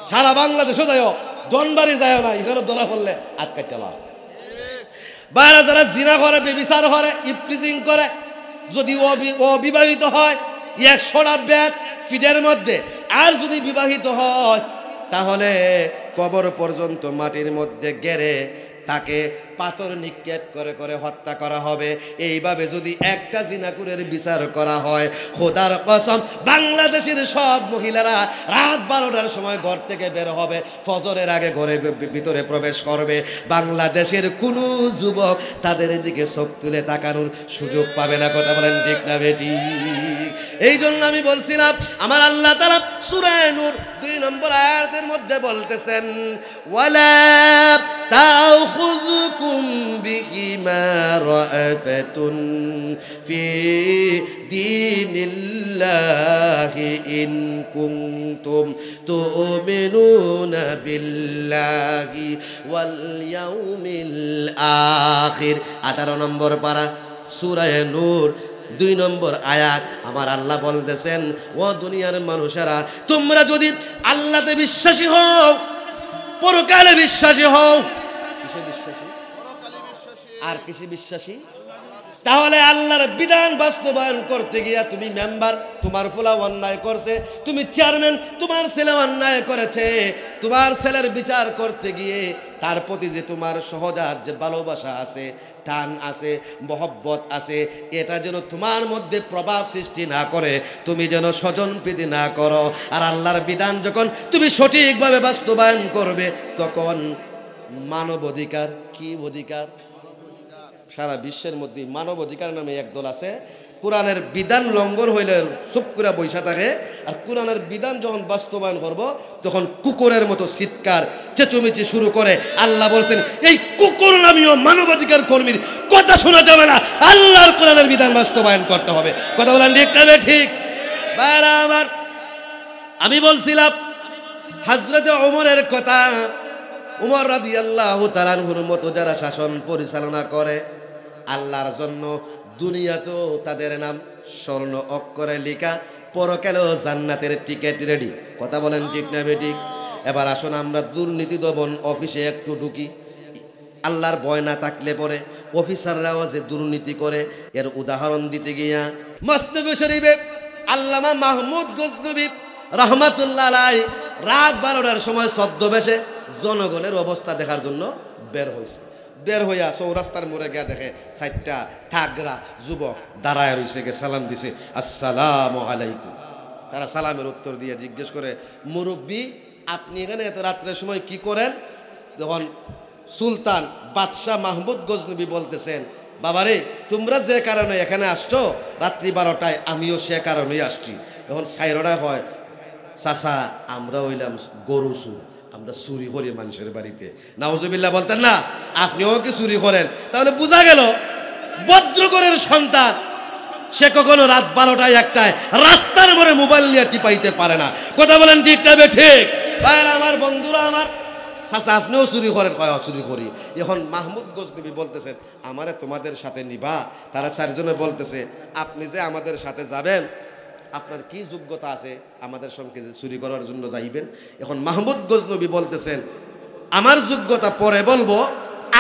Speaker 1: সারা বাংলাদেশও যাও, দনবাড়ি যায় না, এখানে ধরা পড়লে 8 কাইটা লাই। বাইরে যারা জিনা করে, বেবিচার করে, ইফটিজিং করে, যদি অবিবাহিত হয় 100টা বেত ফিডের মধ্যে, আর যদি বিবাহিত হয় তাহলে কবর পর্যন্ত মাটির মধ্যে গেড়ে তাকে পাথর নিক্ষেপ করে করে হত্যা করা হবে। এইভাবে যদি একটা জিনাকুরের বিচার করা হয়, খোদার কসম বাংলাদেশের সব মহিলারা রাত 12টার সময় ঘর থেকে বের হবে, ফজরের আগে ঘরে ভিতরে প্রবেশ করবে। বাংলাদেশের কোনো যুবক তাদের দিকে চোখ তুলে তাকানোর সুযোগ পাবে না। কথা বলেন ঠিক না বেটি? এই জন্য আমি বলছিলাম, আমার আল্লাহ তাআলা সূরা নূর 2 নম্বর আয়াতের মধ্যে বলতেছেন, ওয়ালা তাখুযুকুম বিহিমা রাআফাতুন ফি দীনিল্লাহি ইন কুনতুম তুমিনুনা বিল্লাহি ওয়াল ইয়াউমিল আখির। 18 নম্বর পারা সূরা নূর 2 নম্বর আয়াত। আমার আল্লাহ বলতেছেন, ও দুনিয়ার মানুষেরা, তোমরা যদি আল্লাহতে বিশ্বাসী হও, পরকালে বিশ্বাসী হও, কিসে বিশ্বাসী? আর কিসে বিশ্বাসী? তাহলে আল্লাহর বিধান বাস্তবায়ন করতে গিয়া তুমি মেম্বার, তোমার ফুলা অন্যায় করছে, তুমি চেয়ারম্যান, তোমার ছেলে অন্যায় করেছে, তোমার ছেলের বিচার করতে গিয়ে তার প্রতি যে তোমার সহজাত যে ভালোবাসা আছে, টান আছে, মহব্বত আছে, এটা যেন তোমার মধ্যে প্রভাব সৃষ্টি না করে, তুমি যেন স্বজন প্রীতি না করো। আর আল্লাহর বিধান যখন তুমি সঠিকভাবে বাস্তবায়ন করবে, তখন মানব অধিকার, কি অধিকার? সারা বিশ্বের মধ্যে মানব অধিকার নামে একদল আছে, কোরআনের বিধান লঙ্ঘন হইলে চুপ করে বৈশা থাকে, আর কোরআনের বিধান যখন বাস্তবায়ন করব তখন কুকুরের মতো চিৎকার চেঁচুমেচি শুরু করে। আল্লাহ বলছেন, এই কুকুর নামীয় মানবাধিকার কর্মীর কথা শোনা যাবে না, আল্লাহর কোরআনের বিধান বাস্তবায়ন করতে হবে। কথা বলেন ঠিক না? ঠিক বাইরা আমার, আমি বলছিলাম হযরত ওমরের কথা। ওমর রাদিয়াল্লাহু তাআলা আনহুর মতো যারা শাসন পরিচালনা করে আল্লাহর জন্য, দুনিয়াতেও তাদের নাম স্বর্ণ অক্ষরে লেখা, পরকালেও জান্নাতের টিকিট রেডি। কথা বলেন ঠিক না বেঠিক? এবার আসুন আমরা দুর্নীতি দমন অফিসে একটু ঢুকি। আল্লাহর ভয় না থাকলে পরে অফিসাররাও যে দুর্নীতি করে, এর উদাহরণ দিতে গিয়া মসনদ শরীফে আল্লামা মাহমুদ গজনবী রাহমাতুল্লাহ আলাইহি রাত 12টার সময় ছদ্মবেশে জনগণের অবস্থা দেখার জন্য বের হয়েছে। বের হইয়া চৌরাস্তার মোড়ে গিয়া দেখে 4টা থাগরা যুবক দাঁড়ায় রয়েছে, গে সালাম দিছে, আসসালামু আলাইকুম। তারা সালামের উত্তর দিয়ে জিজ্ঞেস করে, মুরব্বী আপনি এখানে এত রাত্রের সময় কি করেন? যখন সুলতান বাদশাহ মাহমুদ গজনবী বলতেছেন, বাবারে তোমরা যে কারণে এখানে আসছো রাত্রি 12টায়, আমিও সে কারণেই আসছি। যখন সাইরোটা হয়, চাচা আমরা হইলাম গরু চুর, আমরা চুরি করি মানুষের বাড়িতে। নাউজুবিল্লাহ বলতেন না? আপনিও কি চুরি করেন? তাহলে বোঝা গেল বজ্রগণের সন্তান সে কখনো রাত 12টায় 1টায় রাস্তার মোড়ে মোবাইল নিয়ে টিপাইতে পারে না। কথা বলেন ঠিক না ঠিক? ভাইরা আমার, বন্ধুরা আমার, চাচা আপনিও চুরি করেন? কয় চুরি করি। এখন মাহমুদ গজনবী বলতেছেন, আমারে তোমাদের সাথে নিবা? তারা 4 জনে বলতেছে, আপনি যে আমাদের সাথে যাবেন, আপনার কি যোগ্যতা আছে আমাদের সঙ্গে চুরি করার জন্য যাইবেন? এখন মাহমুদ গজনবী বলতেছেন, আমার যোগ্যতা পরে বলবো,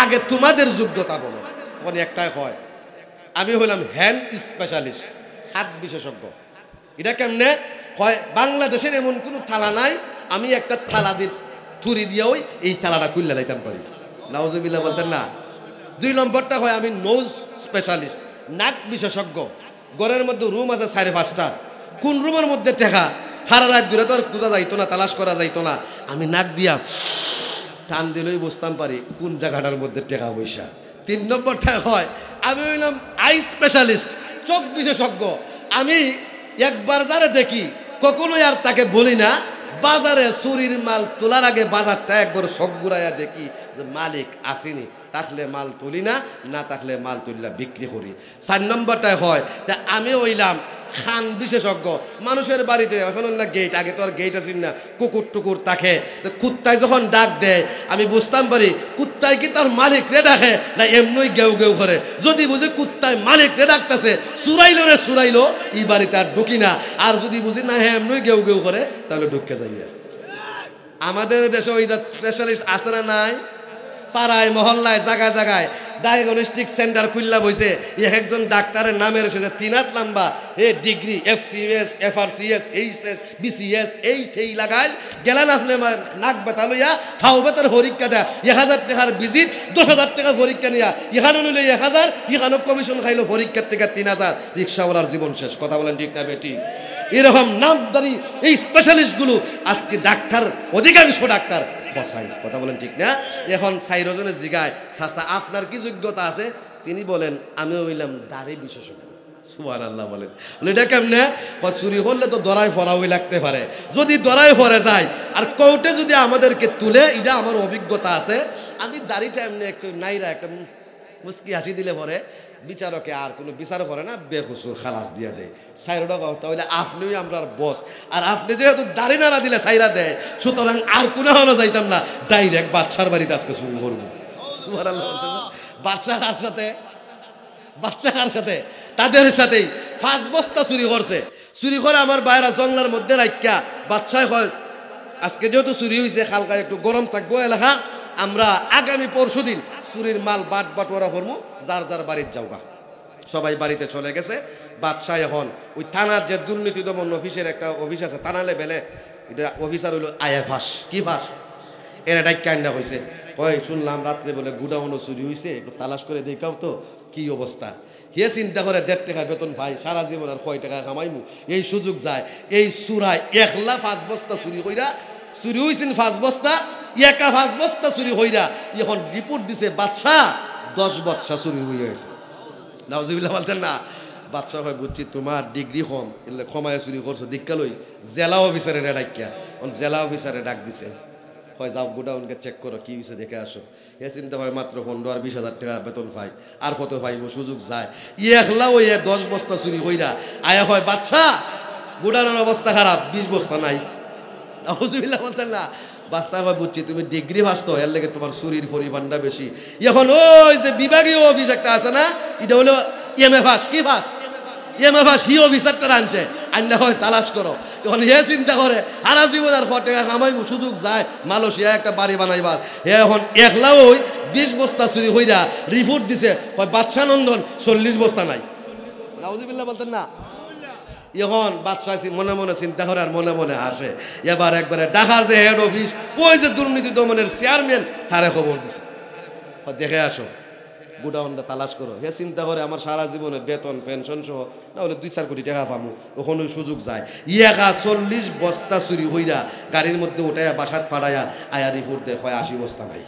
Speaker 1: আগে তোমাদের যোগ্যতা বলো। মানে একটাই হয়, আমি হইলাম হ্যান্ড স্পেশালিস্ট, হাত বিশেষজ্ঞ। এটা কেমনে হয়? বাংলাদেশের এমন কোনো থালা নাই আমি একটা থালা দিয়ে ছুরি দিয়ে ওই এই থালাটা খুললে লাইতাম পারি। নাউজুবিল্লাহ বলতেন না? 2 নম্বরটা হয় আমি নোজ স্পেশালিস্ট, নাক বিশেষজ্ঞ। ঘরের মধ্যে রুম আছে 4-5টা, কোন রুমের মধ্যে টেকা সারা রাত দূরে তো আর খুঁজা যাইতো না, তালাশ করা যাইতো না। আমি নাক দিয়া টান দিলেই বুঝতাম পারি কোন জায়গাটার মধ্যে টেকা পয়সা। 3 নম্বরটা হয় আমি হইলাম আই স্পেশালিস্ট, চোখ বিশেষজ্ঞ। আমি একবার যারা দেখি কখনোই আর তাকে বলি না। বাজারে চুরির মাল তোলার আগে বাজারটা একবার চোখ ঘুরাইয়া দেখি যে মালিক আসেনি, থাকলে মাল তুলি না, না থাকলে মাল তুললা বিক্রি করি। 4 নম্বরটায় হয় তা আমি হইলাম খান বিশেষজ্ঞ। মানুষের বাড়িতে এখন না গেট, আগে তো আর গেট আসেন না, কুকুর টুকুর থাকে, কুত্তায় যখন ডাক দেয় আমি বুঝতাম পারি কুত্তায় কি তার মালিক রে ডাকে না এমনই গেউ গেউ করে। যদি বুঝি কুত্তায় মালিক রে ডাকতেছে, চুরাইলো রে চুরাইলো, এই বাড়িতে আর ঢুকি না। আর যদি বুঝি না হ্যাঁ এমনই গেউ গেউ করে, তাহলে ঢুকে যাই। আমাদের দেশে ওই স্পেশালিস্ট আছে না নাই? পাড়ায় মহল্লায় জায়গায় জায়গায় ডায়াগনস্টিক সেন্টার খুললা বইছে, একজন ডাক্তারের নামের এসেছে 3 হাত লম্বা, এ degree FCS FRCS HS BCS এই ঠেই লাগাইল গেলেন আপনি নাক বেতা লইয়া ফাও বেতার পরীক্ষা দেয়া 1000 টাকার ভিজিট 10,000 টাকা পরীক্ষা নিয়া এখানে নিলে 1000, এখানে কমিশন খাইলো পরীক্ষার থেকে 3000, রিক্সাওয়ালার জীবন শেষ। কথা বলেন ঠিক না বেটি? এরকম নামদারি এই স্পেশালিস্টগুলো আজকে ডাক্তার, অধিকাংশ ডাক্তার ফসাই। কথা বলেন ঠিক না? এখন সাইরজনের জিগায় চাচা আপনার কি যোগ্যতা আছে? তিনি বলেন আমি হইলাম দাড়ি বিশেষজ্ঞ। সুবহানাল্লাহ বলেন। এটা কেমনে? চুরি করলে তো দরাই ফরাওই লাগতে পারে, যদি দরাই ফরে যায় আর কোর্টে যদি আমাদেরকে তুলে, এটা আমার অভিজ্ঞতা আছে। আমি দাড়িটা এমনি একটু নাইরা একটা মুস্কি হাসি দিলে পরে বিচারকে আর কোনো বিচার করে না, বেকসুর খালাস দিয়া দেয়। সাইরোটা তাহলে আপনিও আমরার বস, আর আপনি যেহেতু দাড়ি নাড়া দিলে সাইরা দেয়, সুতরাং আর কোনো হলো যাইতাম না, ডাইরেক্ট বাদশার বাড়িতে আজকে শুরু করবো। বাদশা কার সাথে? বাচ্চা কার সাথে? তাদের সাথেই 5 বস্তা চুরি করছে। চুরি করে আমার বাইরা জঙ্গলার মধ্যে রাখিয়া বাদশায় হয় আজকে যেহেতু চুরি হয়েছে, হালকা একটু গরম থাকবো এলাকা, আমরা আগামী পরশুদিন চুরির মাল বাটোয়ারা করবো, যার যার বাড়ির যাওগা। সবাই বাড়িতে চলে গেছে। বাদশাহ এখন ওই থানার যে দুর্নীতি দমন অফিসের একটা অফিস আছে থানা লেভেলে, এটা অফিসার হইল আইএফাস। কি ফাঁস? এর একটা কান্না হয়েছে, কয় শুনলাম রাত্রে বলে গুডাউনও চুরি হয়েছে, একটু তালাশ করে দেখাও তো কি অবস্থা। হে চিন্তা করে 1.5 টাকা বেতন ভাই, সারা জীবন আর কয় টাকা কামাইমু, এই সুযোগ যায়। এই চুরায় 1,05 বস্তা চুরি কইরা, চুরি হয়েছেন 5 বস্তা, 5 বস্তা চুরি হইরা এখন রিপোর্ট দিছে বাদশাহ 10 বস্তা চুরি হয়ে গেছে। নাউজুবিল্লাহ বলতেন না? বাদশাহ হয় বুঝছি তোমার ডিগ্রি কম, এলে ক্ষমায় চুরি করছো দীক্ষা লই জেলা অফিসারে ডাকিয়া, জেলা অফিসারে ডাক দিছে, হয় যাও গোডাউনকে চেক করো কি হয়েছে দেখে আসো। এ চিন্তা হয় মাত্র 15 আর 20,000 টাকা বেতন পাই, আর কত পাইব সুযোগ যায়। একলা ওই 10 বস্তা চুরি কইরা আয়া হয় বাদশাহ গোডাউনের অবস্থা খারাপ, 20 বস্তা নাই। নাউজুবিল্লাহ বলতেন না? বাস্তা হয় বুঝছি তুমি ডিগ্রি ফার্স্ট, এর লেগে তোমার চুরির পরিমাণটা বেশি। এখন ওই যে বিভাগীয় অফিস একটা আছে না, এটা হলো এমএফাস। কি ফাস? এমএফাস হি অফিসারটা আনছে, আইনা হয় তালাশ করো। এখন হে চিন্তা করে সারা জীবন আর 4 টাকা কামাইব, সুযোগ যায় মালয়েশিয়া একটা বাড়ি বানাইবার। হে এখন একলা ওই 20 বস্তা চুরি হইরা রিপোর্ট দিছে, হয় বাদশাহ নন্দন 40 বস্তা নাই। নাউজুবিল্লাহ বলতেন না? এখন বাদশাহ মনে মনে চিন্তা করে আর মনে মনে হাসে। এবার একবারে ঢাকার যে হেড অফিস, ওই যে দুর্নীতি দমনের চেয়ারম্যান, তারে খবর দিছে, দেখে আসো গোডাউনটা তালাশ করো। হে চিন্তা করে আমার সারা জীবনে বেতন পেনশন সহ না হলে 2-4 কোটি টাকা পাবো, ওখানে সুযোগ যায়। 40 বস্তা চুরি হইরা গাড়ির মধ্যে উঠাইয়া বাসাত ফাড়াইয়া আয়া রিপোর্ট দেয়, হয় 80 বস্তা নাই।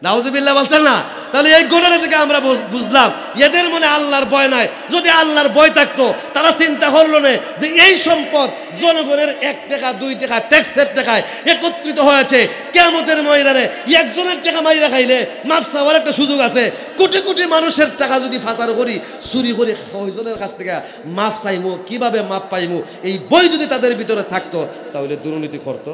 Speaker 1: নাউজুবিল্লাহ বলতেন না? তাহলে এই ঘটনা থেকে আমরা বুঝলাম এদের মনে আল্লাহর ভয় নাই। যদি আল্লাহর ভয় থাকতো তারা চিন্তা করলো না যে এই সম্পদ জনগণের 1 টাকা 2 টাকা ট্যাক্সের টাকায় একত্রিত হয়েছে, কিয়ামতের ময়দানে একজনের টাকা মাইরা খাইলে মাফ চাওয়ার একটা সুযোগ আছে। কোটি কোটি মানুষের টাকা যদি ফাঁসার করি, চুরি করে কয়জনের কাছ থেকে মাফ চাইমু, কিভাবে মাফ পাইমু, এই বই যদি তাদের ভিতরে থাকতো তাহলে দুর্নীতি করতো।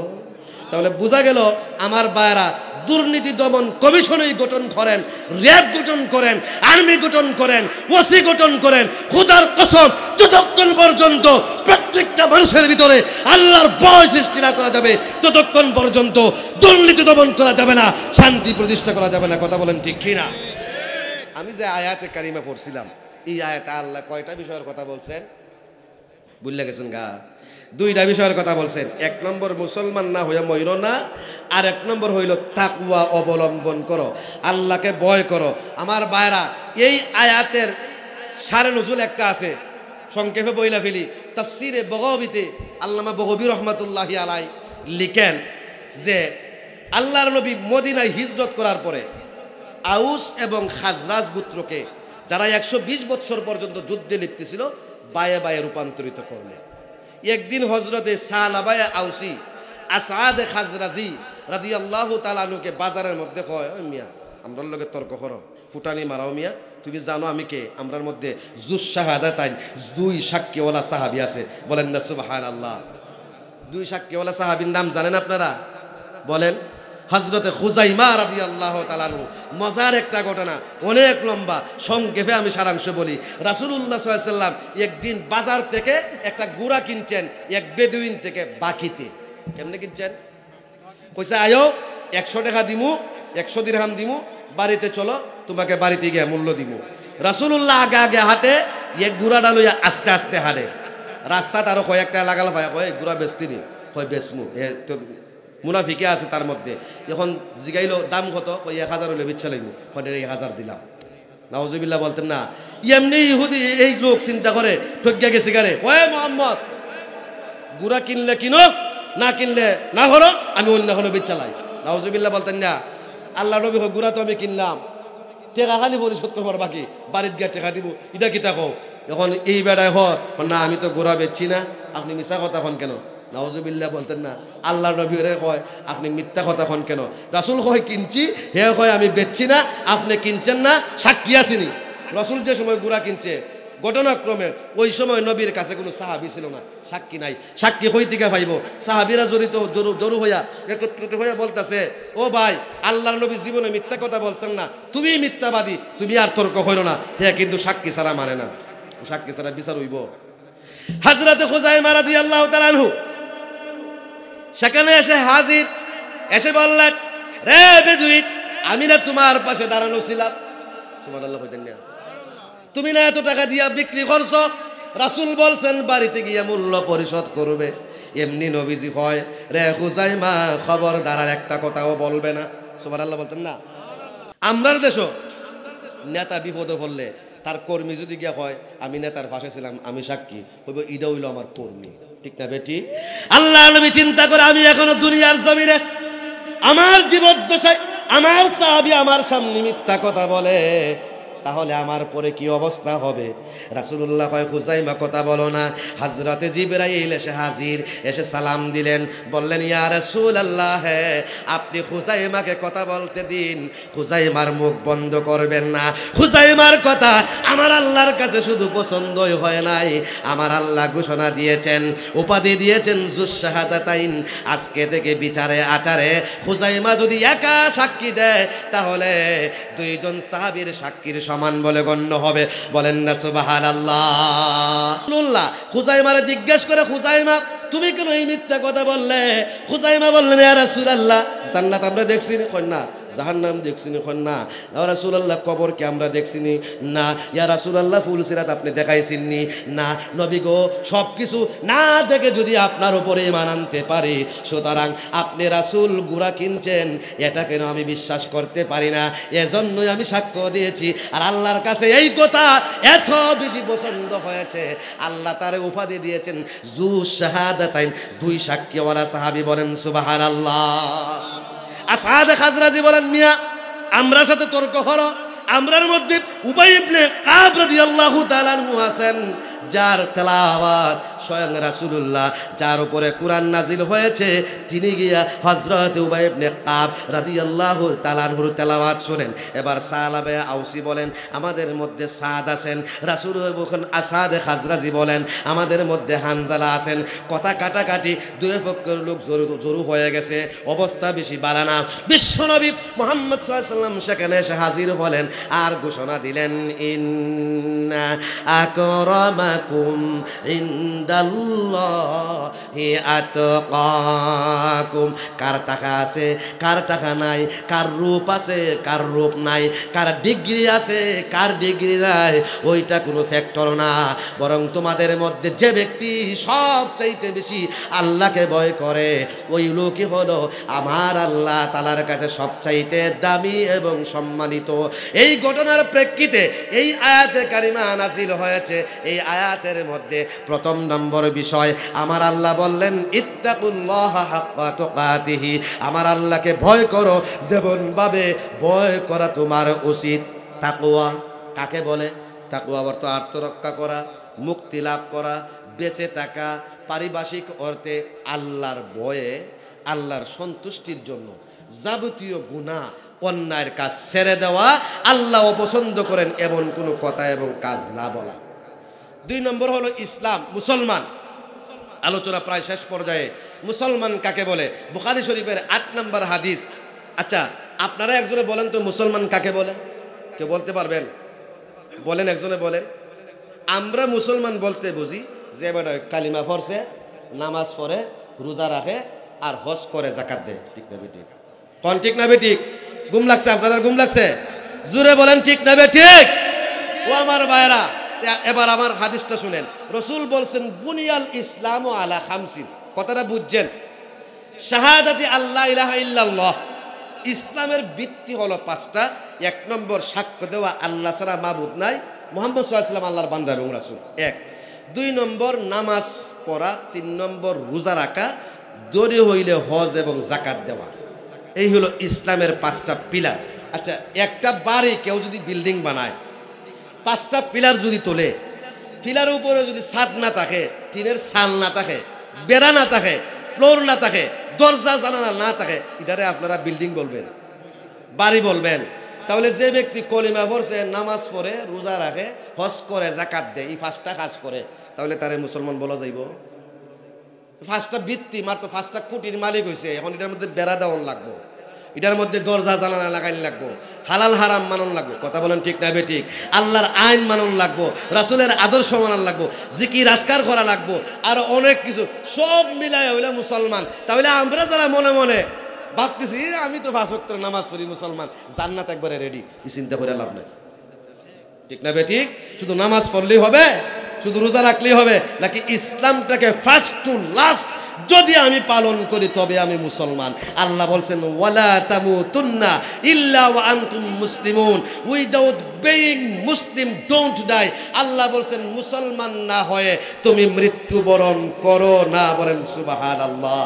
Speaker 1: তাহলে বোঝা গেল আমার বায়রা দুর্নীতি দমন কমিশনই গঠন করেন, র্যাব গঠন করেন, আর্মি গঠন করেন, ওসি গঠন করেন। খোদার কসম যতক্ষণ পর্যন্ত প্রত্যেকটা মানুষের ভিতরে আল্লাহর ভয় সৃষ্টি না করা যাবে, ততক্ষণ পর্যন্ত দুর্নীতি দমন করা যাবে না, শান্তি প্রতিষ্ঠা করা যাবে না। কথা বলেন ঠিক কিনা? আমি যে আয়াতে কারিমা পড়ছিলাম, এই আয়াতে আল্লাহ কয়টা বিষয়ের কথা বলছেন বুঝলে গেছেন গা? 2টা বিষয়ের কথা বলছেন। 1 নম্বর মুসলমান না হইয়া মইর না, আর 1 নম্বর হইল তাকওয়া অবলম্বন করো, আল্লাহকে ভয় করো। আমার ভাইরা এই আয়াতের সারে নজুল একটা আছে, সংক্ষেপে বইলা ফেলি। তাফসিরে বগবীতে আল্লামা বগবী রহমাতুল্লাহি আলাই লিখেন যে আল্লাহর নবী মদিনায় হিজরত করার পরে আউস এবং খাজরাজ গোত্রকে, যারা 120 বছর পর্যন্ত যুদ্ধে লিপ্ত ছিল, বায়ে বায়ে রূপান্তরিত করলেন। একদিন হজরতে সালাবায়ে আউসি আসাদ খাজরাজি রাদিয়াল্লাহু তাআলা আনহুকে বাজারের মধ্যে কয়, ওই মিয়া আমরার লগে তর্ক করো, ফুটানি মারাও মিয়া, তুমি জানো আমি কে? আমরার মধ্যে জুস শাহাদাতাইন, 2 সাক্ষীওয়ালা সাহাবী আছে, বলেন না সুবহানাল্লাহ। 2 সাক্ষীওয়ালা সাহাবীর নাম জানেন আপনারা? বলেন। হযরতে খুজাইমা রাদিয়াল্লাহু তাআলা আনহু। মজার একটা ঘটনা, অনেক লম্বা, সংক্ষেপে আমি সারাংশ বলি। রাসূলুল্লাহ সাল্লাল্লাহু আলাইহি সাল্লাম একদিন বাজার থেকে একটা গুড়া কিনছেন এক বেদুইন থেকে বাকিতে। কেমনে কিনছেন? কইছে আয়ো 100 টাকা দিমু, 100 দিরহাম দিমু, বাড়িতে চলো, তোমাকে বাড়িতে গিয়ে মূল্য দিব। রাসূলুল্লাহ আগে আগে হাঁটে, এক গুড়াটা লইয়া আস্তে আস্তে হাঁটে। রাস্তা তারও কয়েকটা লাগাল ভাই, কয় গুড়া বেচতিনি, কয় বেচমু। তো মুনাফিকে আছে তার মধ্যে। এখন জিগাইল দাম কত, কই 1000 হলে বিচ্ছা লাগবো, কয় 1000 দিলাম। নাউজুবিল্লাহ বলতেন না। এমনি ইহুদি এই লোক চিন্তা করে ঠকিয়া গেছে গারে, কয় মোহাম্মদ গুড়া কিনলে কিনো, না কিনলে না হলো, আমি অন্য কোনো বিচ্ছা লাই। নাউজুবিল্লাহ বলতেন না। আল্লাহ নবী হোক গুড়া তো আমি কিনলাম, টেকা খালি পরিশোধ করবার বাকি, বাড়িতে গিয়ে টেকা দিব, এটা কি তাকো। এখন এই বেড়ায় না আমি তো গোড়া বেচছি না, আপনি মিশা কথা হন কেন? নাউজুবিল্লাহ বলতেন না। আল্লাহ নবী কয় আপনি মিথ্যা কথা হন কেন? রাসূল কয় কিনছি, হে কয় আমি বেচছি না, আপনি কিনছেন না, সাক্ষী আসেনি। রাসূল যে সময় গুড়া কিনছে, ঘটনাক্রমে ওই সময় নবীর কাছে কোনো সাহাবী ছিল না, সাক্ষী নাই। সাক্ষী কই থেকে পাইব? সাহাবীরা জড়িত জড়ো হইয়া একত্রিত হইয়া বলতেছে, ও ভাই, আল্লাহর নবী জীবনে মিথ্যা কথা বলছেন না, তুমি মিথ্যাবাদী, তুমি আর তর্ক হইল না। হ্যাঁ, কিন্তু সাক্ষী ছাড়া মানে না, সাক্ষী ছাড়া বিচার হইব। হযরত খুযাইমা রাদিয়াল্লাহু তাআলা আনহু সেখানে এসে হাজির, এসে বললেন, রে বেদুইন, আমি না তোমার পাশে দাঁড়ানো ছিলাম, সুবহানাল্লাহ কইতেন না, তুমি না এত টাকা দিয়া বিক্রি করছো, রাসূল বলছেন বাড়িতে গিয়ে মূল্য পরিশোধ করবে। এমনি নবীজি কয়, রে খুযাইমা, খবরদার আর একটা কথাও বলবে না। সুবহানাল্লাহ বলতেন না। আমরার দেশও নেতা বিপদে পড়লে তার কর্মী যদি গিয়া হয় আমি নেতার পাশে ছিলাম, আমি সাক্ষী, হইব ইডা হইল আমার কর্মী, ঠিক না বেটি? আল্লাহ নবী চিন্তা করে, আমি এখনো দুনিয়ার জমিনে আমার জীবদ্দশায় আমার সাহাবী আমার সামনে মিথ্যা কথা বলে, তাহলে আমার পরে কি অবস্থা হবে? রাসূলুল্লাহ কয়, খুযাইমা কথা বলো না। হযরতে জিবরাইল এসে হাজির, এসে সালাম দিলেন, বললেন, ইয়া রাসূলুল্লাহ, আপনি খুযাইমাকে কথা বলতে দিন, খুযাইমার মুখ বন্ধ করবেন না। খুযাইমার কথা আমার আল্লাহর কাছে শুধু পছন্দই হয় নাই, আমার আল্লাহ ঘোষণা দিয়েছেন, উপাধি দিয়েছেন জুস শাহাদাতাইন। আজকে থেকে বিচারে আচারে খুযাইমা যদি একা সাক্ষী দেয়, তাহলে দুইজন সাহাবীর সাক্ষীর সমান বলে গণ্য হবে। বলেন না সুবহানাল্লাহ। খুযাইমারে জিজ্ঞেস করে, খুযাইমা, তুমি কেন এই মিথ্যা কথা বললে? খুযাইমা বললেন, ইয়া রাসূলুল্লাহ, জান্নাত আমরা দেখছি না, জাহান্নাম দেখছিনি? না। ইয়া রাসূলুল্লাহ, কবর কি আমরা দেখছিনি? না। ইয়া রাসূলুল্লাহ, ফুলসিরাত আপনি দেখাইছেননি? না। নবী গো, সব কিছু না দেখে যদি আপনার উপরে ঈমান আনতে পারি, সুতরাং আপনি রাসূল গুড়া কিনছেন, এটা কেন আমি বিশ্বাস করতে পারি না, এজন্যই আমি সাক্ষ্য দিয়েছি। আর আল্লাহর কাছে এই কথা এত বেশি পছন্দ হয়েছে, আল্লাহ তারে উপাধি দিয়েছেন জু শাহাদাতাইন, দুই সাক্ষীওয়ালা সাহাবী। বলেন সুবহানাল্লাহ। আসাদ খাজরাজি বলেন, মিয়া আমরার সাথে তর্ক হলো, আমরার মধ্যে উবাই ইবনে কাব রাদিয়াল্লাহু তাআলা আনহু আছেন, যার তেলাওয়াত স্বয়ং রাসূলুল্লাহ, যার উপরে কোরআন নাজিল হয়েছে, তিনি গিয়া হযরত উবাই ইবনে কাব রাদিয়াল্লাহু তাআলা আনহুর তেলাওয়াত শুনেন। এবার সালাবে আউসি বলেন, আমাদের মধ্যে সাদ আছেন। রাসূল বলেন, আসাদ খাজরাজি বলেন, আমাদের মধ্যে হানজালা আছেন। কথা কাটাকাটি, দুই পক্ষের লোক জড়ো হয়ে গেছে, অবস্থা বেশি বাড়ানা। বিশ্বনবী মুহাম্মদ সাল্লাল্লাহু আলাইহি ওয়াসাল্লাম সেখানে এসে হাজির হলেন আর ঘোষণা দিলেন, ইন্না আকরামাকুম ইনদাল্লাহি আতকাকুম। কার টাকা আছে, কার টাকা নাই, কার রূপ আছে, কার রূপ নাই, কার ডিগ্রি আছে, কার ডিগ্রি নাই, ওইটা কোনো ফ্যাক্টর না। বরং তোমাদের মধ্যে যে ব্যক্তি সবচাইতে বেশি আল্লাহকে ভয় করে, ওই লোকই হলো আমার আল্লাহ তাআলার কাছে সবচাইতে দামি এবং সম্মানিত। এই ঘটনার প্রেক্ষিতে এই আয়াতে কারিমা নাযিল হয়েছে। এই আয়াতের মধ্যে প্রথম নম্বর বিষয়, আমার আল্লাহ বললেন, ইত্তাকুল্লাহা হাক্কা তুকাতিহি, আমার আল্লাহকে ভয় করো যেমন ভাবে ভয় করা তোমার উচিত। তাকওয়া কাকে বলে? তাকওয়া অর্থ আত্মরক্ষা করা, মুক্তি লাভ করা, বেঁচে থাকা, পারিভাষিক অর্থে আল্লাহর ভয়ে, আল্লাহর সন্তুষ্টির জন্য যাবতীয় গুনাহ অন্যায়ের কাজ ছেড়ে দেওয়া, আল্লাহ অপছন্দ করেন এমন কোনো কথা এবং কাজ না বলা। দুই নম্বর হলো ইসলাম, মুসলমান। আলোচনা প্রায় শেষ পর্যায়ে। মুসলমান কাকে বলে? বুখারী শরীফের 8 নম্বর হাদিস। আচ্ছা, আপনারা একজনে বলেন তো মুসলমান কাকে বলে? কেউ বলতে পারবেন? বলেন, একজনে বলেন। আমরা মুসলমান বলতে বুঝি যে বেটা কালিমা পড়ছে, নামাজ পড়ে, রোজা রাখে আর হজ করে, যাকাত দেয়। ঠিক না বেঠিক? কোন ঠিক না বেঠিক? ঘুম লাগছে আপনাদের? ঘুম লাগছে? জোরে বলেন ঠিক না বে ঠিক? ও আমার ভাইরা, এবার আমার হাদিসটা শুনেন। রসুল বলছেন বুনিয়াল ইসলাম আলা খামসিন। কথাটা বুঝছেন? শাহাদাতি আল্লাহ ইলাহা ইল্লাল্লাহ, ইসলামের ভিত্তি হলো পাঁচটা। এক নম্বর, সাক্ষ্য দেওয়া আল্লাহ ছাড়া মাবুদ নাই, মুহাম্মদ সাল্লাল্লাহু আলাইহি ওয়াসাল্লাম আল্লাহর বান্দা এবং রাসূল, এক। দুই নম্বর, নামাজ পড়া। তিন নম্বর, রোজা রাখা। দড়ি হইলে হজ এবং জাকাত দেওয়া। এই হলো ইসলামের পাঁচটা পিলার। আচ্ছা, একটা বাড়ি কেউ যদি বিল্ডিং বানায়, পাঁচটা পিলার যদি তোলে, পিলার উপরে যদি ছাদ না থাকে, টিনের ছাল না থাকে, বেড়া না থাকে, ফ্লোর না থাকে, দরজা জানালা না থাকে, এটারে আপনারা বিল্ডিং বলবেন, বাড়ি বলবেন? তাহলে যে ব্যক্তি কলিমা পড়ছে, নামাজ পড়ে, রোজা রাখে, হজ করে, জাকাত দেয়, এই পাঁচটা কাজ করে, তাহলে তারে মুসলমান বলা যাইব? পাঁচটা ভিত্তি, মাত্র পাঁচটা কোটির মালিক হয়েছে। এখন এটার মধ্যে বেড়া দেওয়ান লাগবো, এটার মধ্যে দরজা জানালা লাগাইন লাগবো, হালাল হারাম মানন লাগবো। কথা বলেন ঠিক না বেঠিক? আল্লাহর আইন মানন লাগবো, রাসূলের আদর্শ মানন লাগবো, জিকির আজকার করা লাগবো, আর অনেক কিছু। সব মিলায় হইলে মুসলমান। তাহলে আমরা যারা মনে মনে ভাবতেছি আমি তো 5 ওয়াক্ত নামাজ পড়ি, মুসলমান, জান্নাত একবারে রেডি, এই চিন্তা করে লাভ নাই। ঠিক না বেঠিক? শুধু নামাজ পড়লেই হবে? শুধু রোজা রাখলেই হবে? নাকি ইসলামটাকে ফার্স্ট টু লাস্ট যদি আমি পালন করি তবে আমি মুসলমান? আল্লাহ বলছেন ওয়ালা তামুতুন্না ইল্লা ওয়া আনতুম মুসলিমুন, without being Muslim don't die. Allah বলছেন মুসলমান না হয়ে তুমি মৃত্যুবরণ করো না। বলেন সুবহানাল্লাহ।